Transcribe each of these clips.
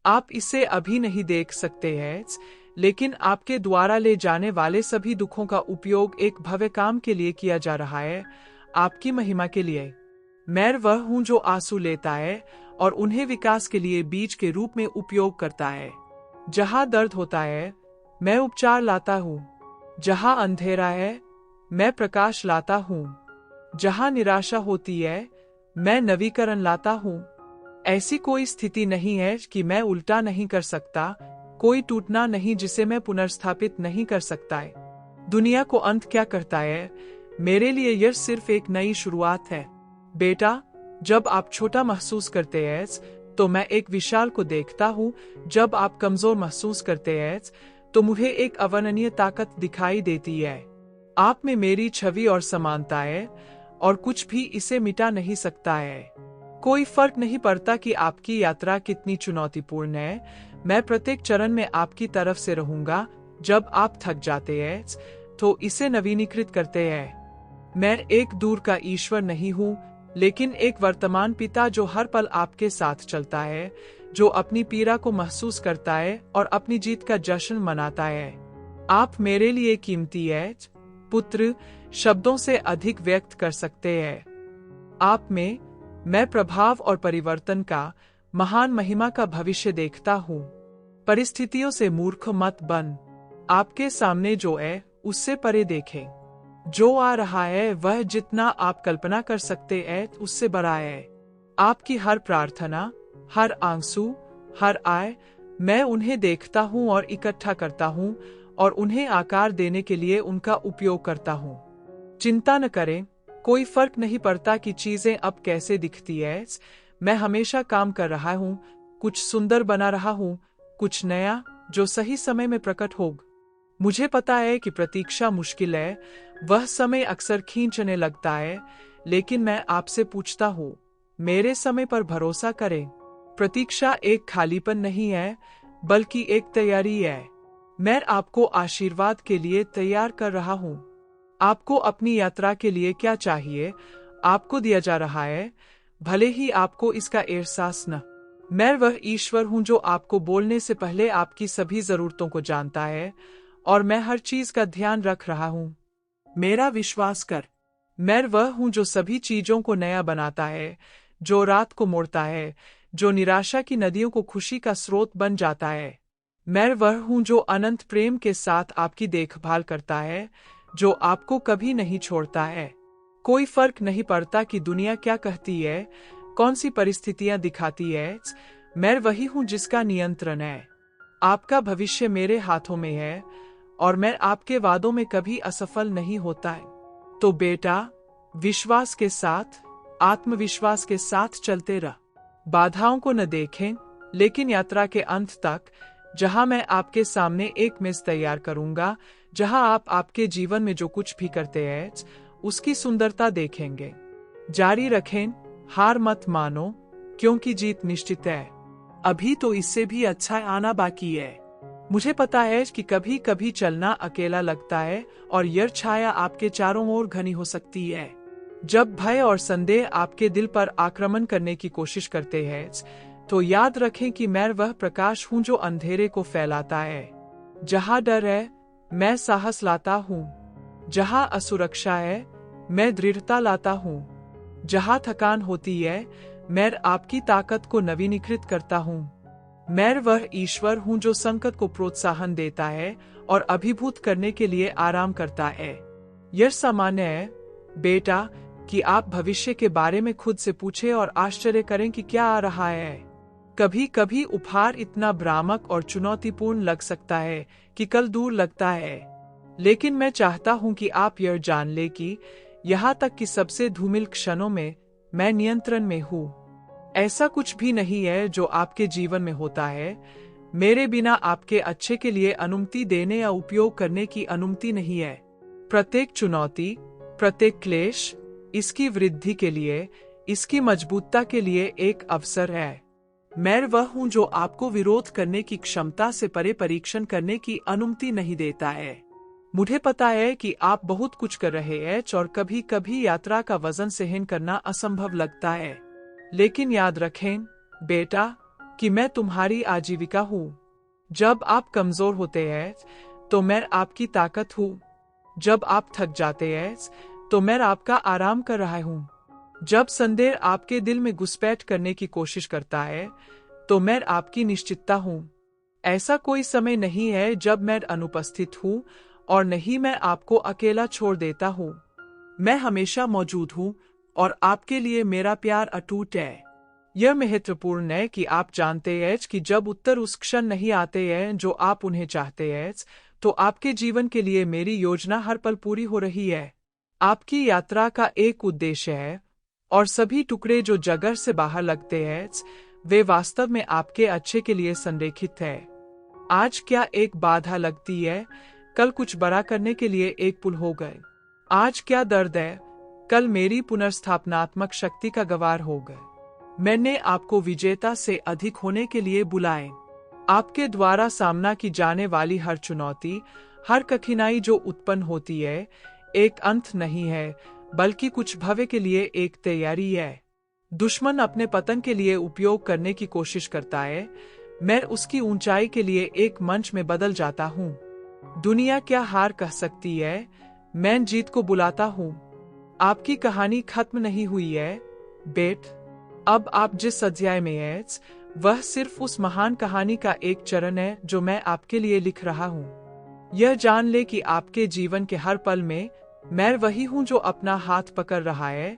आप इसे अभी नहीं देख सकते हैं, लेकिन आपके द्वारा ले जाने वाले सभी दुखों का उपयोग एक भव्य काम के लिए किया जा रहा है, आपकी महिमा के लिए। मैं वह हूँ जो आंसू लेता है और उन्हें विकास के लिए बीज के रूप में उपयोग करता है। जहाँ दर्द होता है, मैं उपचार लाता हूँ। जहाँ अंधेरा है, मैं प्रकाश लाता हूँ। जहाँ निराशा होती है, मैं नवीकरण लाता हूँ। ऐसी कोई स्थिति नहीं है कि मैं उल्टा नहीं कर सकता, कोई टूटना नहीं जिसे मैं पुनर्स्थापित नहीं कर सकता है। दुनिया को अंत क्या करता है, मेरे लिए यह सिर्फ एक नई शुरुआत है। बेटा, जब आप छोटा महसूस करते हैं तो मैं एक विशाल को देखता हूँ। जब आप कमजोर महसूस करते हैं तो मुझे एक अवर्णनीय ताकत दिखाई देती है। आप में मेरी छवि और समानता है और कुछ भी इसे मिटा नहीं सकता है। कोई फर्क नहीं पड़ता कि आपकी यात्रा कितनी चुनौतीपूर्ण है, मैं प्रत्येक चरण में आपकी तरफ से रहूंगा। जब आप थक जाते हैं तो इसे नवीनीकृत करते हैं। मैं एक दूर का ईश्वर नहीं हूँ, लेकिन एक वर्तमान पिता जो हर पल आपके साथ चलता है, जो अपनी पीड़ा को महसूस करता है और अपनी जीत का जश्न मनाता है। आप मेरे लिए कीमती है, पुत्र, शब्दों से अधिक व्यक्त कर सकते हैं। आप में मैं प्रभाव और परिवर्तन का महान महिमा का भविष्य देखता हूँ। परिस्थितियों से मूर्ख मत बन। आपके सामने जो है उससे परे देखें। जो आ रहा है वह जितना आप कल्पना कर सकते हैं उससे बड़ा है। आपकी हर प्रार्थना, हर आंसू, हर आय, मैं उन्हें देखता हूँ और इकट्ठा करता हूँ और उन्हें आकार देने के लिए उनका उपयोग करता हूँ। चिंता न करें, कोई फर्क नहीं पड़ता कि चीजें अब कैसे दिखती है। मैं हमेशा काम कर रहा हूँ, कुछ सुंदर बना रहा हूँ, कुछ नया जो सही समय में प्रकट होगा। मुझे पता है कि प्रतीक्षा मुश्किल है, वह समय अक्सर खींचने लगता है, लेकिन मैं आपसे पूछता हूँ, मेरे समय पर भरोसा करें। प्रतीक्षा एक खालीपन नहीं है, बल्कि एक तैयारी है। मैं आपको आशीर्वाद के लिए तैयार कर रहा हूँ। आपको अपनी यात्रा के लिए क्या चाहिए, आपको दिया जा रहा है, भले ही आपको इसका एहसास न। मैं वह ईश्वर हूँ जो आपको बोलने से पहले आपकी सभी जरूरतों को जानता है, और मैं हर चीज का ध्यान रख रहा हूँ। मेरा विश्वास कर। मैं वह हूँ जो सभी चीजों को नया बनाता है, जो रात को मोड़ता है, जो निराशा की नदियों को खुशी का स्रोत बन जाता है। मैं वह हूँ जो अनंत प्रेम के साथ आपकी देखभाल करता है, जो आपको कभी नहीं छोड़ता है। कोई फर्क नहीं पड़ता कि दुनिया क्या कहती है, कौन सी परिस्थितियां दिखाती है, मैं वही हूँ जिसका नियंत्रण है। आपका भविष्य मेरे हाथों में है, और मैं आपके वादों में कभी असफल नहीं होता है। तो बेटा, विश्वास के साथ, आत्मविश्वास के साथ चलते रह। बाधाओं को न देखें, लेकिन यात्रा के अंत तक, जहां मैं आपके सामने एक मेज तैयार करूंगा, जहां आप आपके जीवन में जो कुछ भी करते हैं उसकी सुंदरता देखेंगे। जारी रखें, हार मत मानो, क्योंकि जीत निश्चित है। अभी तो इससे भी अच्छा आना बाकी है। मुझे पता है कि कभी कभी चलना अकेला लगता है और यह छाया आपके चारों ओर घनी हो सकती है। जब भय और संदेह आपके दिल पर आक्रमण करने की कोशिश करते हैं, तो याद रखें कि मैं वह प्रकाश हूँ जो अंधेरे को फैलाता है। जहाँ डर है, मैं साहस लाता हूँ। जहाँ असुरक्षा है, मैं दृढ़ता लाता हूँ। जहाँ थकान होती है, मैं आपकी ताकत को नवीनीकृत करता हूँ। मैं वह ईश्वर हूँ जो संकट को प्रोत्साहन देता है और अभिभूत करने के लिए आराम करता है। यह सामान्य है, बेटा, कि आप भविष्य के बारे में खुद से पूछें और आश्चर्य करें कि क्या आ रहा है। कभी कभी उपहार इतना भ्रामक और चुनौतीपूर्ण लग सकता है कि कल दूर लगता है, लेकिन मैं चाहता हूं कि आप यह जान ले कि यहाँ तक कि सबसे धूमिल क्षणों में मैं नियंत्रण में हूँ। ऐसा कुछ भी नहीं है जो आपके जीवन में होता है मेरे बिना आपके अच्छे के लिए अनुमति देने या उपयोग करने की अनुमति नहीं है। प्रत्येक चुनौती, प्रत्येक क्लेश इसकी वृद्धि के लिए, इसकी मजबूतता के लिए एक अवसर है। मैं वह हूँ जो आपको विरोध करने की क्षमता से परे परीक्षण करने की अनुमति नहीं देता है। मुझे पता है कि आप बहुत कुछ कर रहे हैं और कभी कभी यात्रा का वजन सहन करना असंभव लगता है, लेकिन याद रखें, बेटा, कि मैं तुम्हारी आजीविका हूँ। जब आप कमजोर होते हैं तो मैं आपकी ताकत हूँ। जब आप थक जाते हैं तो मैं आपका आराम कर रहा हूँ। जब संदेह आपके दिल में घुसपैठ करने की कोशिश करता है तो मैं आपकी निश्चितता हूँ। ऐसा कोई समय नहीं है जब मैं अनुपस्थित हूँ और नहीं मैं आपको अकेला छोड़ देता हूँ। मैं हमेशा मौजूद हूँ और आपके लिए मेरा प्यार अटूट है। यह महत्वपूर्ण है कि आप जानते हैं कि जब उत्तर उस क्षण नहीं आते हैं जो आप उन्हें चाहते हैं, तो आपके जीवन के लिए मेरी योजना हर पल पूरी हो रही है। आपकी यात्रा का एक उद्देश्य है और सभी टुकड़े जो जगह से बाहर लगते हैं वे वास्तव में आपके अच्छे के लिए संरेखित है। आज क्या एक बाधा लगती है, कल कुछ बड़ा करने के लिए एक पुल हो गए। आज क्या दर्द है, कल मेरी पुनर्स्थापनात्मक शक्ति का गवाह हो गए। मैंने आपको विजेता से अधिक होने के लिए बुलाए। आपके द्वारा सामना की जाने वाली हर चुनौती, हर कठिनाई जो उत्पन्न होती है, एक अंत नहीं है बल्कि कुछ भव्य के लिए एक तैयारी है। दुश्मन अपने पतन के लिए उपयोग करने की कोशिश करता है, मैं उसकी ऊंचाई के लिए एक मंच में बदल जाता हूँ। दुनिया क्या हार कह सकती है, मैं जीत को बुलाता हूँ। आपकी कहानी खत्म नहीं हुई है बेट। अब आप जिस अध्याय में हैं वह सिर्फ उस महान कहानी का एक चरण है जो मैं आपके लिए लिख रहा हूँ। यह जान ले कि आपके जीवन के हर पल में मैं वही हूँ जो अपना हाथ पकड़ रहा है,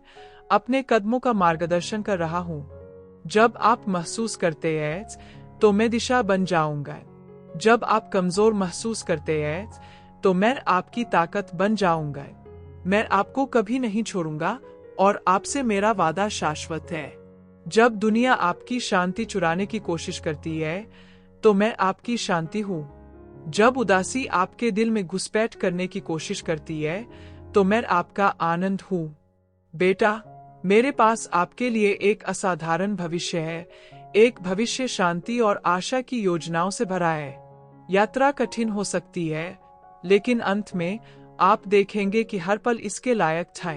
अपने कदमों का मार्गदर्शन कर रहा हूँ। जब आप महसूस करते हैं तो मैं दिशा बन जाऊंगा। जब आप कमजोर महसूस करते हैं तो मैं आपकी ताकत बन जाऊंगा। मैं आपको कभी नहीं छोड़ूंगा और आपसे मेरा वादा शाश्वत है। जब दुनिया आपकी शांति चुराने की कोशिश करती है तो मैं आपकी शांति हूँ। जब उदासी आपके दिल में घुसपैठ करने की कोशिश करती है तो मैं आपका आनंद हूँ। बेटा, मेरे पास आपके लिए एक असाधारण भविष्य है, एक भविष्य शांति और आशा की योजनाओं से भरा है। यात्रा कठिन हो सकती है लेकिन अंत में आप देखेंगे कि हर पल इसके लायक था।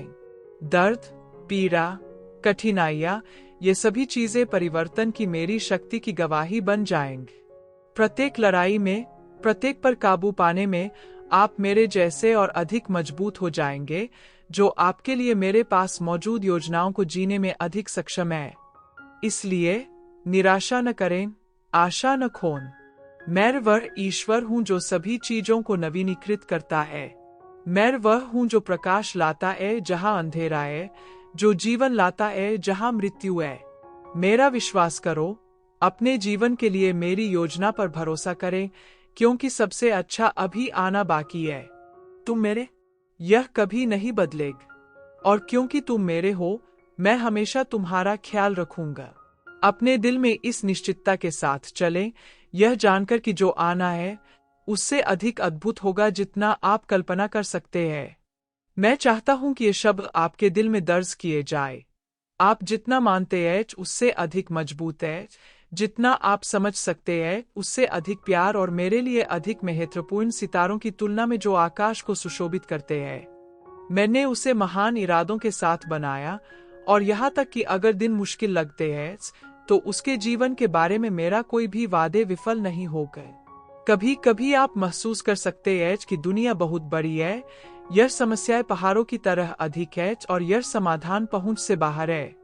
दर्द, पीड़ा, कठिनाइयां, ये सभी चीजें परिवर्तन की मेरी शक्ति की गवाही बन जाएंगी। प्रत्येक लड़ाई में, प्रत्येक पर काबू पाने में आप मेरे जैसे और अधिक मजबूत हो जाएंगे, जो आपके लिए मेरे पास मौजूद योजनाओं को जीने में अधिक सक्षम है। इसलिए निराशा न करें, आशा न खोन। मैं वह ईश्वर हूँ जो सभी चीजों को नवीनीकृत करता है। मैं वह हूँ जो प्रकाश लाता है जहाँ अंधेरा है, जो जीवन लाता है जहाँ मृत्यु है। मेरा विश्वास करो, अपने जीवन के लिए मेरी योजना पर भरोसा करें, क्योंकि सबसे अच्छा अभी आना बाकी है। तुम मेरे, यह कभी नहीं बदलेगा। और क्योंकि तुम मेरे हो, मैं हमेशा तुम्हारा ख्याल रखूंगा। अपने दिल में इस निश्चितता के साथ चलें, यह जानकर कि जो आना है उससे अधिक अद्भुत होगा जितना आप कल्पना कर सकते हैं। मैं चाहता हूं कि ये शब्द आपके दिल में दर्ज किए जाए। आप जितना मानते हैं उससे अधिक मजबूत है, जितना आप समझ सकते हैं उससे अधिक प्यार और मेरे लिए अधिक महत्वपूर्ण सितारों की तुलना में जो आकाश को सुशोभित करते हैं। मैंने उसे महान इरादों के साथ बनाया और यहाँ तक कि अगर दिन मुश्किल लगते हैं तो उसके जीवन के बारे में मेरा कोई भी वादे विफल नहीं हो गए। कभी कभी आप महसूस कर सकते हैं कि दुनिया बहुत बड़ी है, यह समस्याएं पहाड़ों की तरह अधिक है और यह समाधान पहुंच से बाहर है।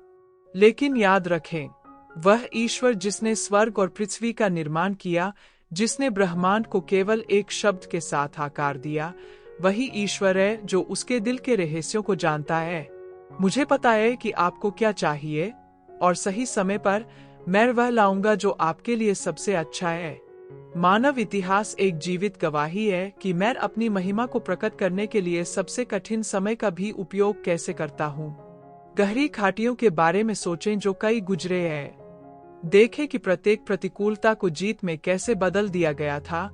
लेकिन याद रखें, वह ईश्वर जिसने स्वर्ग और पृथ्वी का निर्माण किया, जिसने ब्रह्मांड को केवल एक शब्द के साथ आकार दिया, वही ईश्वर है जो उसके दिल के रहस्यों को जानता है। मुझे पता है कि आपको क्या चाहिए और सही समय पर मैं वह लाऊंगा जो आपके लिए सबसे अच्छा है। मानव इतिहास एक जीवित गवाही है कि मैं अपनी महिमा को प्रकट करने के लिए सबसे कठिन समय का भी उपयोग कैसे करता हूँ। गहरी घाटियों के बारे में सोचें जो कई गुजरे हैं। देखें कि प्रत्येक प्रतिकूलता को जीत में कैसे बदल दिया गया था,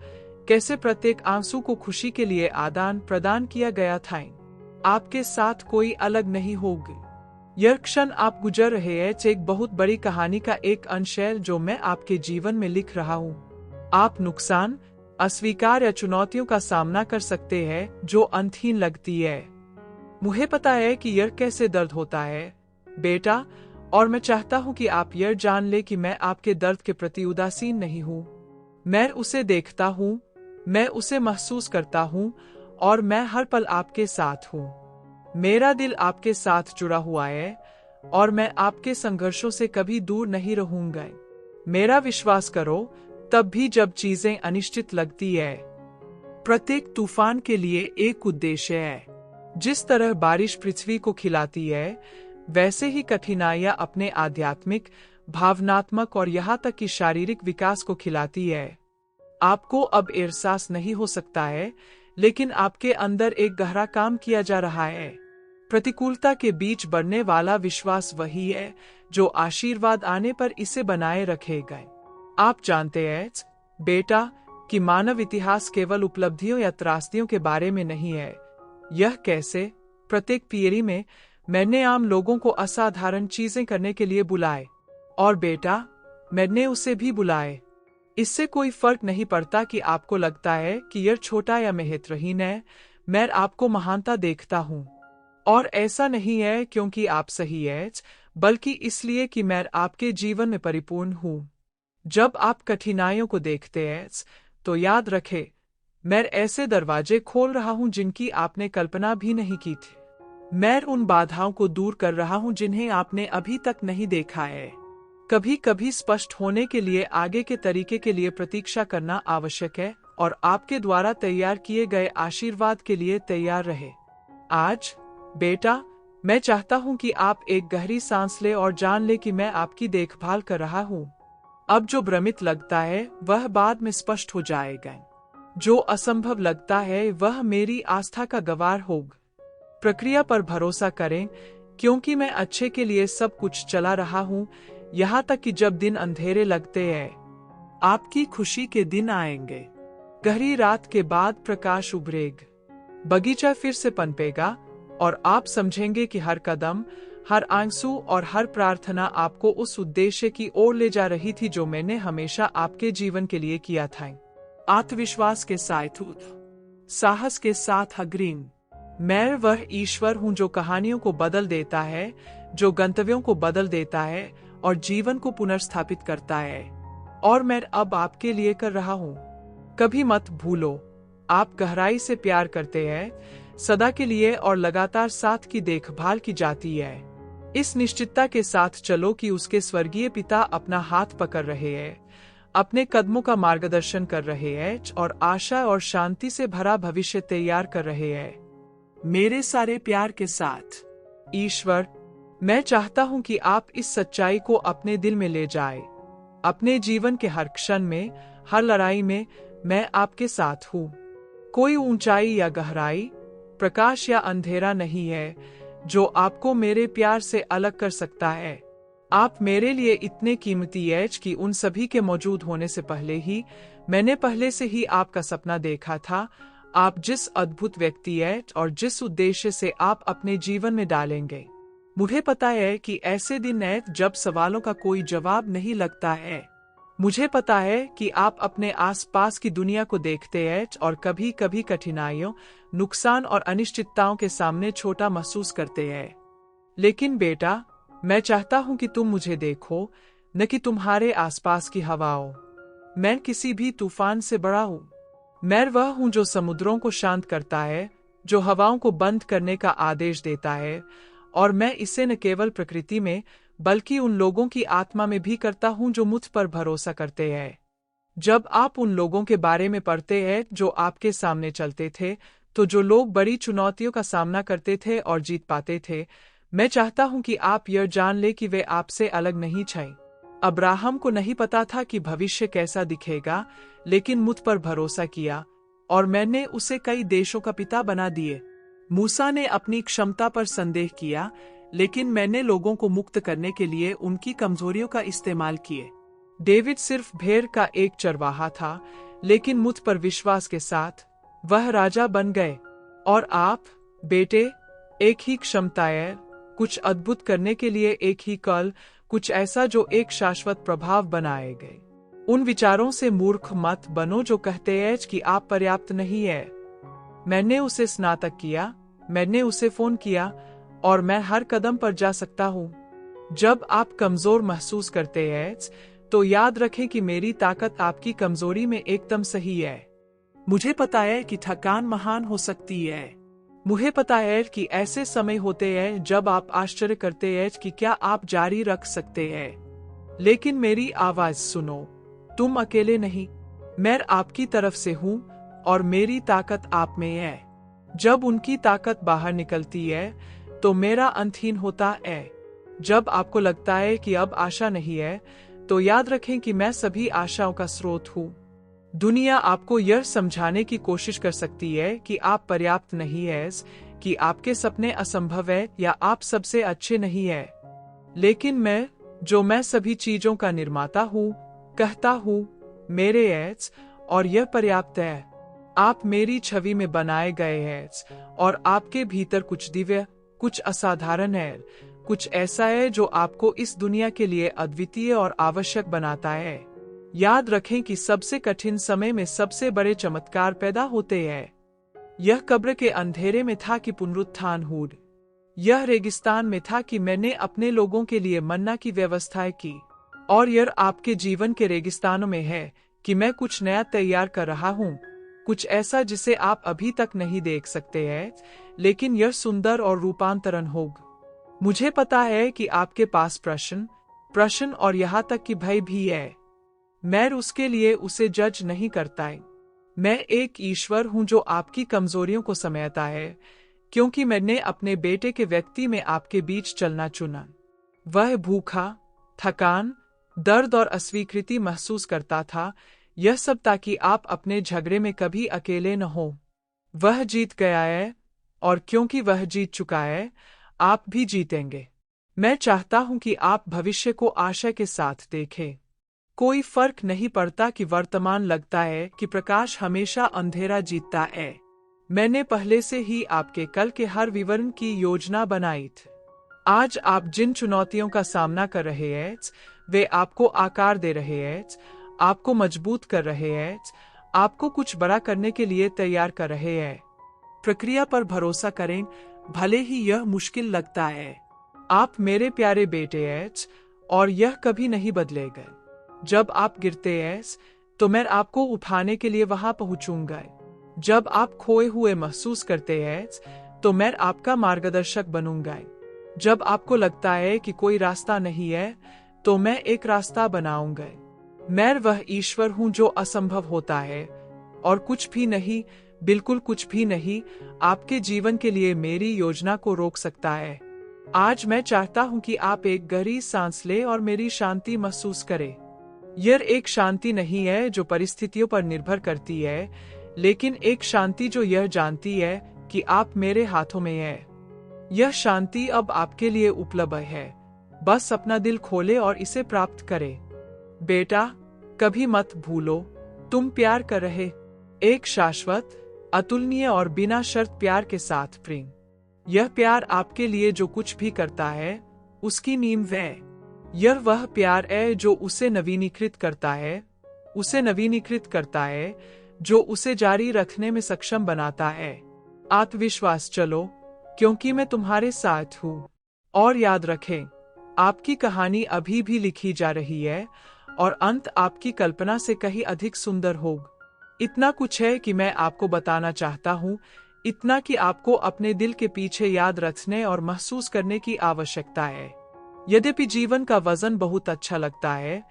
कैसे प्रत्येक आंसू को खुशी के लिए आदान प्रदान किया गया था। आपके साथ कोई अलग नहीं होगी। यह क्षण आप गुजर रहे हैं एक बहुत बड़ी कहानी का एक अंश है जो मैं आपके जीवन में लिख रहा हूँ। आप नुकसान, अस्वीकार या चुनौतियों का सामना कर सकते हैं जो अंतहीन लगती है। मुझे पता है कि यह कैसे दर्द होता है बेटा, और मैं चाहता हूं कि आप यह जान ले कि मैं आपके दर्द के प्रति उदासीन नहीं हूं। मैं उसे देखता हूं, मैं उसे महसूस करता हूं, और मैं हर पल आपके साथ हूं। मेरा दिल आपके साथ जुड़ा हुआ है, और मैं आपके संघर्षों से कभी दूर नहीं रहूंगा। मेरा विश्वास करो, तब भी जब चीजें अनिश्चित लगती है। प्रत्येक तूफान के लिए एक उद्देश्य है। जिस तरह बारिश पृथ्वी को खिलाती है, वैसे ही कठिनाइयां अपने आध्यात्मिक, भावनात्मक और यहाँ तक कि शारीरिक विकास को खिलाती है। आपको अब एहसास नहीं हो सकता है, लेकिन आपके अंदर एक गहरा काम किया जा रहा है। प्रतिकूलता के बीच बढ़ने वाला विश्वास वही है जो आशीर्वाद आने पर इसे बनाए रखेगा। आप जानते हैं, बेटा, कि मानव इतिहास केवल उपलब्धियों या त्रासदियों के बारे में नहीं है। यह कैसे? प्रत्येक पीढ़ी में मैंने आम लोगों को असाधारण चीजें करने के लिए बुलाए, और बेटा, मैंने उसे भी बुलाए। इससे कोई फर्क नहीं पड़ता कि आपको लगता है कि यह छोटा या महत्वहीन है, मैं आपको महानता देखता हूँ। और ऐसा नहीं है क्योंकि आप सही हैं, बल्कि इसलिए कि मैं आपके जीवन में परिपूर्ण हूँ। जब आप कठिनाइयों को देखते हैं, तो याद रखें, मैं ऐसे दरवाजे खोल रहा हूँ जिनकी आपने कल्पना भी नहीं की थी। मैं उन बाधाओं को दूर कर रहा हूँ जिन्हें आपने अभी तक नहीं देखा है। कभी कभी स्पष्ट होने के लिए आगे के तरीके के लिए प्रतीक्षा करना आवश्यक है, और आपके द्वारा तैयार किए गए आशीर्वाद के लिए तैयार रहे। आज, बेटा, मैं चाहता हूँ कि आप एक गहरी सांस ले और जान ले कि मैं आपकी देखभाल कर रहा हूँ। अब जो भ्रमित लगता है वह बाद में स्पष्ट हो जाएगा। जो असंभव लगता है वह मेरी आस्था का गवाह होगा। प्रक्रिया पर भरोसा करें, क्योंकि मैं अच्छे के लिए सब कुछ चला रहा हूँ, यहाँ तक कि जब दिन अंधेरे लगते हैं। आपकी खुशी के दिन आएंगे। गहरी रात के बाद प्रकाश उभरेगा। बगीचा फिर से पनपेगा, और आप समझेंगे कि हर कदम, हर आंसू और हर प्रार्थना आपको उस उद्देश्य की ओर ले जा रही थी जो मैंने हमेशा आपके जीवन के लिए किया था। आत्मविश्वास के साथ, साहस के साथ अग्रिम। मैं वह ईश्वर हूँ जो कहानियों को बदल देता है, जो गंतव्यों को बदल देता है और जीवन को पुनर्स्थापित करता है। और मैं अब आपके लिए कर रहा हूँ। कभी मत भूलो, आप गहराई से प्यार करते हैं, सदा के लिए, और लगातार साथ की देखभाल की जाती है। इस निश्चितता के साथ चलो कि उसके स्वर्गीय पिता अपना हाथ पकड़ रहे हैं, अपने कदमों का मार्गदर्शन कर रहे हैं, और आशा और शांति से भरा भविष्य तैयार कर रहे हैं। मेरे सारे प्यार के साथ, ईश्वर, मैं चाहता हूं कि आप इस सच्चाई को अपने दिल में ले जाए। अपने जीवन के हर क्षण में, हर लड़ाई में, मैं आपके साथ हूं। कोई ऊंचाई या गहराई, प्रकाश या अंधेरा नहीं है जो आपको मेरे प्यार से अलग कर सकता है। आप मेरे लिए इतने कीमती हैं कि उन सभी के मौजूद होने से पहले ही मैंने पहले से ही आपका सपना देखा था। आप जिस अद्भुत व्यक्ति हैं और जिस उद्देश्य से आप अपने जीवन में डालेंगे। मुझे पता है कि ऐसे दिन हैं जब सवालों का कोई जवाब नहीं लगता है। मुझे पता है कि आप अपने आसपास की दुनिया को देखते हैं और कभी कभी कठिनाइयों, नुकसान और अनिश्चितताओं के सामने छोटा महसूस करते हैं। लेकिन बेटा, मैं चाहता हूं कि तुम मुझे देखो, न कि तुम्हारे आसपास की हवाओं। मैं किसी भी तूफान से बड़ा हूं। मैं वह हूं जो समुद्रों को शांत करता है, जो हवाओं को बंद करने का आदेश देता है, और मैं इसे न केवल प्रकृति में बल्कि उन लोगों की आत्मा में भी करता हूं जो मुझ पर भरोसा करते हैं। जब आप उन लोगों के बारे में पढ़ते हैं जो आपके सामने चलते थे, तो जो लोग बड़ी चुनौतियों का सामना करते थे और जीत पाते थे, मैं चाहता हूं कि आप यह जान ले कि वे आपसे अलग नहीं थे। अब्राहम को नहीं पता था कि भविष्य कैसा दिखेगा, लेकिन मुझ पर भरोसा किया, और मैंने उसे कई देशों का पिता बना दिए। मूसा ने अपनी क्षमता पर संदेह किया, लेकिन मैंने लोगों को मुक्त करने के लिए उनकी कमजोरियों का इस्तेमाल किए। डेविड सिर्फ भेड़ का एक चरवाहा था, लेकिन मुझ पर विश्वास के साथ वह राजा बन गए। और आप, बेटे, एक ही क्षमता है, कुछ अद्भुत करने के लिए एक ही कल, कुछ ऐसा जो एक शाश्वत प्रभाव बनाएगा। उन विचारों से मूर्ख मत बनो जो कहते हैं कि आप पर्याप्त नहीं है। मैंने उसे स्नातक किया, मैंने उसे फोन किया, और मैं हर कदम पर जा सकता हूँ। जब आप कमजोर महसूस करते हैं तो याद रखें कि मेरी ताकत आपकी कमजोरी में एकदम सही है। मुझे पता है कि थकान महान हो सकती है। मुझे पता है कि ऐसे समय होते हैं जब आप आश्चर्य करते हैं कि क्या आप जारी रख सकते हैं। लेकिन मेरी आवाज सुनो, तुम अकेले नहीं, मैं आपकी तरफ से हूँ और मेरी ताकत आप में है। जब उनकी ताकत बाहर निकलती है तो मेरा अंतहीन होता है। जब आपको लगता है कि अब आशा नहीं है तो याद रखें कि मैं सभी आशाओं का स्रोत हूँ। दुनिया आपको यह समझाने की कोशिश कर सकती है कि आप पर्याप्त नहीं हैं, कि आपके सपने असंभव है या आप सबसे अच्छे नहीं हैं। लेकिन मैं सभी चीजों का निर्माता हूँ, कहता हूँ मेरे एड्स और यह पर्याप्त है। आप मेरी छवि में बनाए गए हैं और आपके भीतर कुछ दिव्य, कुछ असाधारण है, कुछ ऐसा है जो आपको इस दुनिया के लिए अद्वितीय और आवश्यक बनाता है। याद रखें कि सबसे कठिन समय में सबसे बड़े चमत्कार पैदा होते हैं। यह कब्र के अंधेरे में था कि पुनरुत्थान हुआ। यह रेगिस्तान में था कि मैंने अपने लोगों के लिए मन्ना की व्यवस्था की। और यह आपके जीवन के रेगिस्तानों में है कि मैं कुछ नया तैयार कर रहा हूँ, कुछ ऐसा जिसे आप अभी तक नहीं देख सकते हैं, लेकिन यह सुंदर और रूपांतरण होगा। मुझे पता है कि आपके पास प्रश्न और यहाँ तक कि भय भी है। मैं उसके लिए उसे जज नहीं करता है। मैं एक ईश्वर हूँ जो आपकी कमजोरियों को समझता है, क्योंकि मैंने अपने बेटे के व्यक्ति में आपके बीच चलना चुना। वह भूखा, थकान, दर्द और अस्वीकृति महसूस करता था, यह सब ताकि आप अपने झगड़े में कभी अकेले न हो। वह जीत गया है और क्योंकि वह जीत चुका है, आप भी जीतेंगे। मैं चाहता हूं कि आप भविष्य को आशा के साथ देखें। कोई फर्क नहीं पड़ता कि वर्तमान लगता है कि प्रकाश हमेशा अंधेरा जीतता है। मैंने पहले से ही आपके कल के हर विवरण की योजना बनाई थी। आज आप जिन चुनौतियों का सामना कर रहे हैं, वे आपको आकार दे रहे हैं, आपको मजबूत कर रहे हैं, आपको कुछ बड़ा करने के लिए तैयार कर रहे हैं। प्रक्रिया पर भरोसा करें, भले ही यह मुश्किल लगता है। आप मेरे प्यारे बेटे हैं और यह कभी नहीं बदलेगा। जब आप गिरते हैं तो मैं आपको उठाने के लिए वहां पहुंचूंगा। जब आप खोए हुए महसूस करते हैं तो मैं आपका मार्गदर्शक बनूंगा। जब आपको लगता है कि कोई रास्ता नहीं है तो मैं एक रास्ता बनाऊंगा। मैं वह ईश्वर हूं जो असंभव होता है और कुछ भी नहीं, बिल्कुल कुछ भी नहीं, आपके जीवन के लिए मेरी योजना को रोक सकता है। आज मैं चाहता हूं कि आप एक गहरी सांस लें और मेरी शांति महसूस करें। यह एक शांति नहीं है जो परिस्थितियों पर निर्भर करती है, लेकिन एक शांति जो यह जानती है कि आप मेरे हाथों में हैं। यह शांति अब आपके लिए उपलब्ध है। बस अपना दिल खोले और इसे प्राप्त करें। बेटा, कभी मत भूलो, तुम प्यार कर रहे एक शाश्वत, अतुलनीय और बिना शर्त प्यार के साथ प्रेम। यह प्यार आपके लिए जो कुछ भी करता है उसकी नींव है। यह वह प्यार है जो उसे नवीनीकृत करता है, जो उसे जारी रखने में सक्षम बनाता है। आत्मविश्वास चलो, क्योंकि मैं तुम्हारे साथ हूँ। और याद रखें, आपकी कहानी अभी भी लिखी जा रही है और अंत आपकी कल्पना से कहीं अधिक सुंदर होगा। इतना कुछ है कि मैं आपको बताना चाहता हूँ, इतना कि आपको अपने दिल के पीछे याद रखने और महसूस करने की आवश्यकता है। यद्यपि जीवन का वजन बहुत अच्छा लगता है,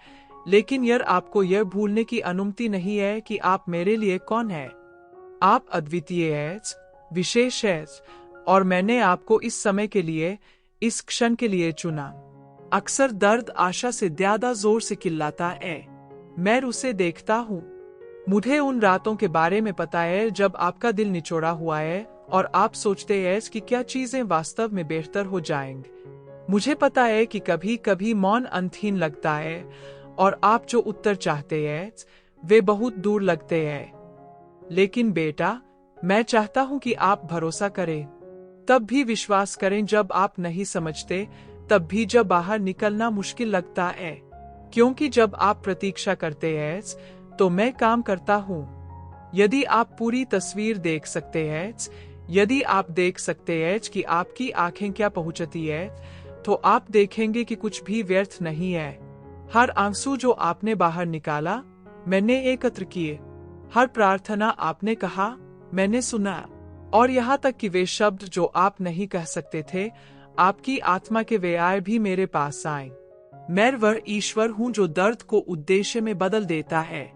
लेकिन यह आपको यह भूलने की अनुमति नहीं है कि आप मेरे लिए कौन हैं। आप अद्वितीय हैं, विशेष हैं, और मैंने आपको इस समय के लिए, इस क्षण के लिए चुना। अक्सर दर्द आशा से ज्यादा जोर से चिल्लाता है। मैं उसे देखता हूँ। मुझे उन रातों के बारे में पता है जब आपका दिल निचोड़ा हुआ है और आप सोचते हैं कि क्या चीजें वास्तव में बेहतर हो जाएंगी। मुझे पता है कि कभी कभी मौन अंतहीन लगता है और आप जो उत्तर चाहते हैं वे बहुत दूर लगते हैं। लेकिन बेटा, मैं चाहता हूं कि आप भरोसा करें, तब भी विश्वास करें जब आप नहीं समझते, तब भी जब बाहर निकलना मुश्किल लगता है, क्योंकि जब आप प्रतीक्षा करते हैं तो मैं काम करता हूँ। यदि आप पूरी तस्वीर देख सकते हैं, यदि आप देख सकते हैं कि आपकी आंखें क्या पहुंचती है, तो आप देखेंगे कि कुछ भी व्यर्थ नहीं है। हर आंसू जो आपने बाहर निकाला, मैंने एकत्र किए। हर प्रार्थना आपने कहा, मैंने सुना। और यहाँ तक कि वे शब्द जो आप नहीं कह सकते थे, आपकी आत्मा के वे आए भी मेरे पास आए। मैं वह ईश्वर हूँ जो दर्द को उद्देश्य में बदल देता है।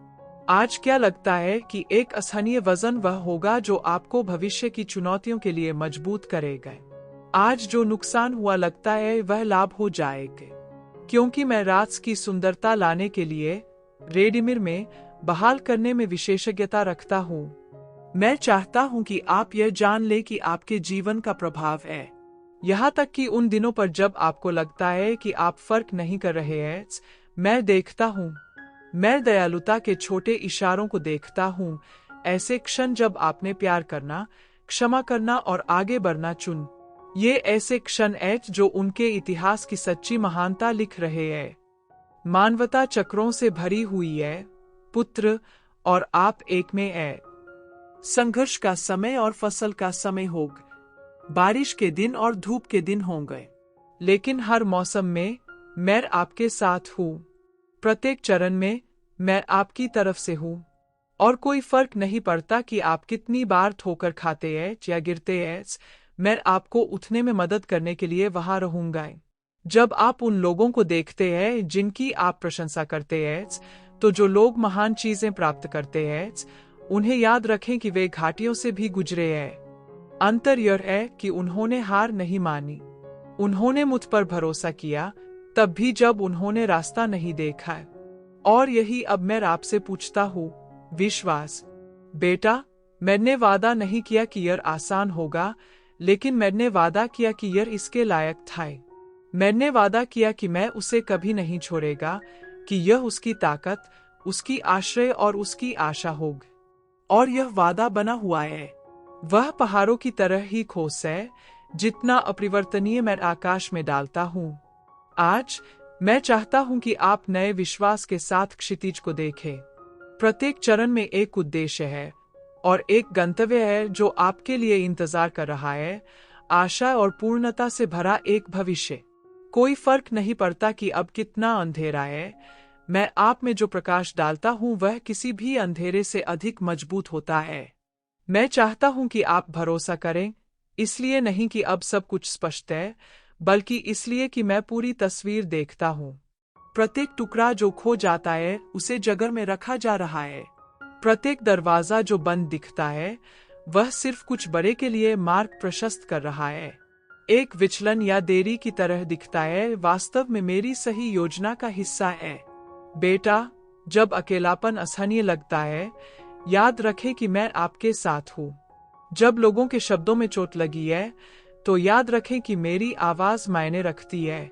आज क्या लगता है कि एक असहनीय वजन वह होगा जो आपको भविष्य की चुनौतियों के लिए मजबूत करेगा। आज जो नुकसान हुआ लगता है वह लाभ हो जाएगा, क्योंकि मैं रात की सुंदरता लाने के लिए रेडीमेड में बहाल करने में विशेषज्ञता रखता हूँ। मैं चाहता हूँ कि आप यह जान ले कि आपके जीवन का प्रभाव है। यहाँ तक कि उन दिनों पर जब आपको लगता है कि आप फर्क नहीं कर रहे हैं, मैं देखता हूँ। मैं दयालुता के छोटे इशारों को देखता हूँ, ऐसे क्षण जब आपने प्यार करना, क्षमा करना और आगे बढ़ना चुन। ये ऐसे क्षण हैं जो उनके इतिहास की सच्ची महानता लिख रहे हैं। मानवता चक्रों से भरी हुई है, पुत्र, और आप एक में है। संघर्ष का समय और फसल का समय होगा। बारिश के दिन और धूप के दिन होंगे, लेकिन हर मौसम में मैं आपके साथ हूँ। प्रत्येक चरण में मैं आपकी तरफ से हूँ, और कोई फर्क नहीं पड़ता कि आप कितनी बार ठोकर खाते हैं या गिरते हैं, मैं आपको उठने में मदद करने के लिए वहां रहूंगा। जब आप उन लोगों को देखते हैं जिनकी आप प्रशंसा करते हैं, तो जो लोग महान चीजें प्राप्त करते हैं, उन्हें याद रखें कि वे घाटियों से भी गुजरे हैं। अंतर यह है कि उन्होंने हार नहीं मानी। उन्होंने मुझ पर भरोसा किया, तब भी जब उन्होंने रास्ता नहीं देखा। और यही अब मैं आपसे पूछता हूँ, विश्वास। बेटा, मैंने वादा नहीं किया कि यह आसान होगा, लेकिन मैंने वादा किया कि यह इसके लायक था। मैंने वादा किया कि मैं उसे कभी नहीं छोड़ेगा, कि यह उसकी ताकत, उसकी आश्रय और उसकी आशा होगी। और यह वादा बना हुआ है। वह पहाड़ों की तरह ही ठोस है, जितना अपरिवर्तनीय मैं आकाश में डालता हूँ। आज मैं चाहता हूँ कि आप नए विश्वास के साथ क्षितिज को देखें। प्रत्येक चरण में एक उद्देश्य है और एक गंतव्य है जो आपके लिए इंतजार कर रहा है, आशा और पूर्णता से भरा एक भविष्य। कोई फर्क नहीं पड़ता कि अब कितना अंधेरा है, मैं आप में जो प्रकाश डालता हूँ वह किसी भी अंधेरे से अधिक मजबूत होता है। मैं चाहता हूँ कि आप भरोसा करें, इसलिए नहीं कि अब सब कुछ स्पष्ट है, बल्कि इसलिए कि मैं पूरी तस्वीर देखता हूँ। प्रत्येक टुकड़ा जो खो जाता है उसे जगह में रखा जा रहा है। प्रत्येक दरवाजा जो बंद दिखता है, वह सिर्फ कुछ बड़े के लिए मार्ग प्रशस्त कर रहा है। एक विचलन या देरी की तरह दिखता है, वास्तव में मेरी सही योजना का हिस्सा है। बेटा, जब अकेलापन असहनीय लगता है, याद रखें कि मैं आपके साथ हूँ। जब लोगों के शब्दों में चोट लगी है, तो याद रखें कि मेरी आवाज मायने रखती है।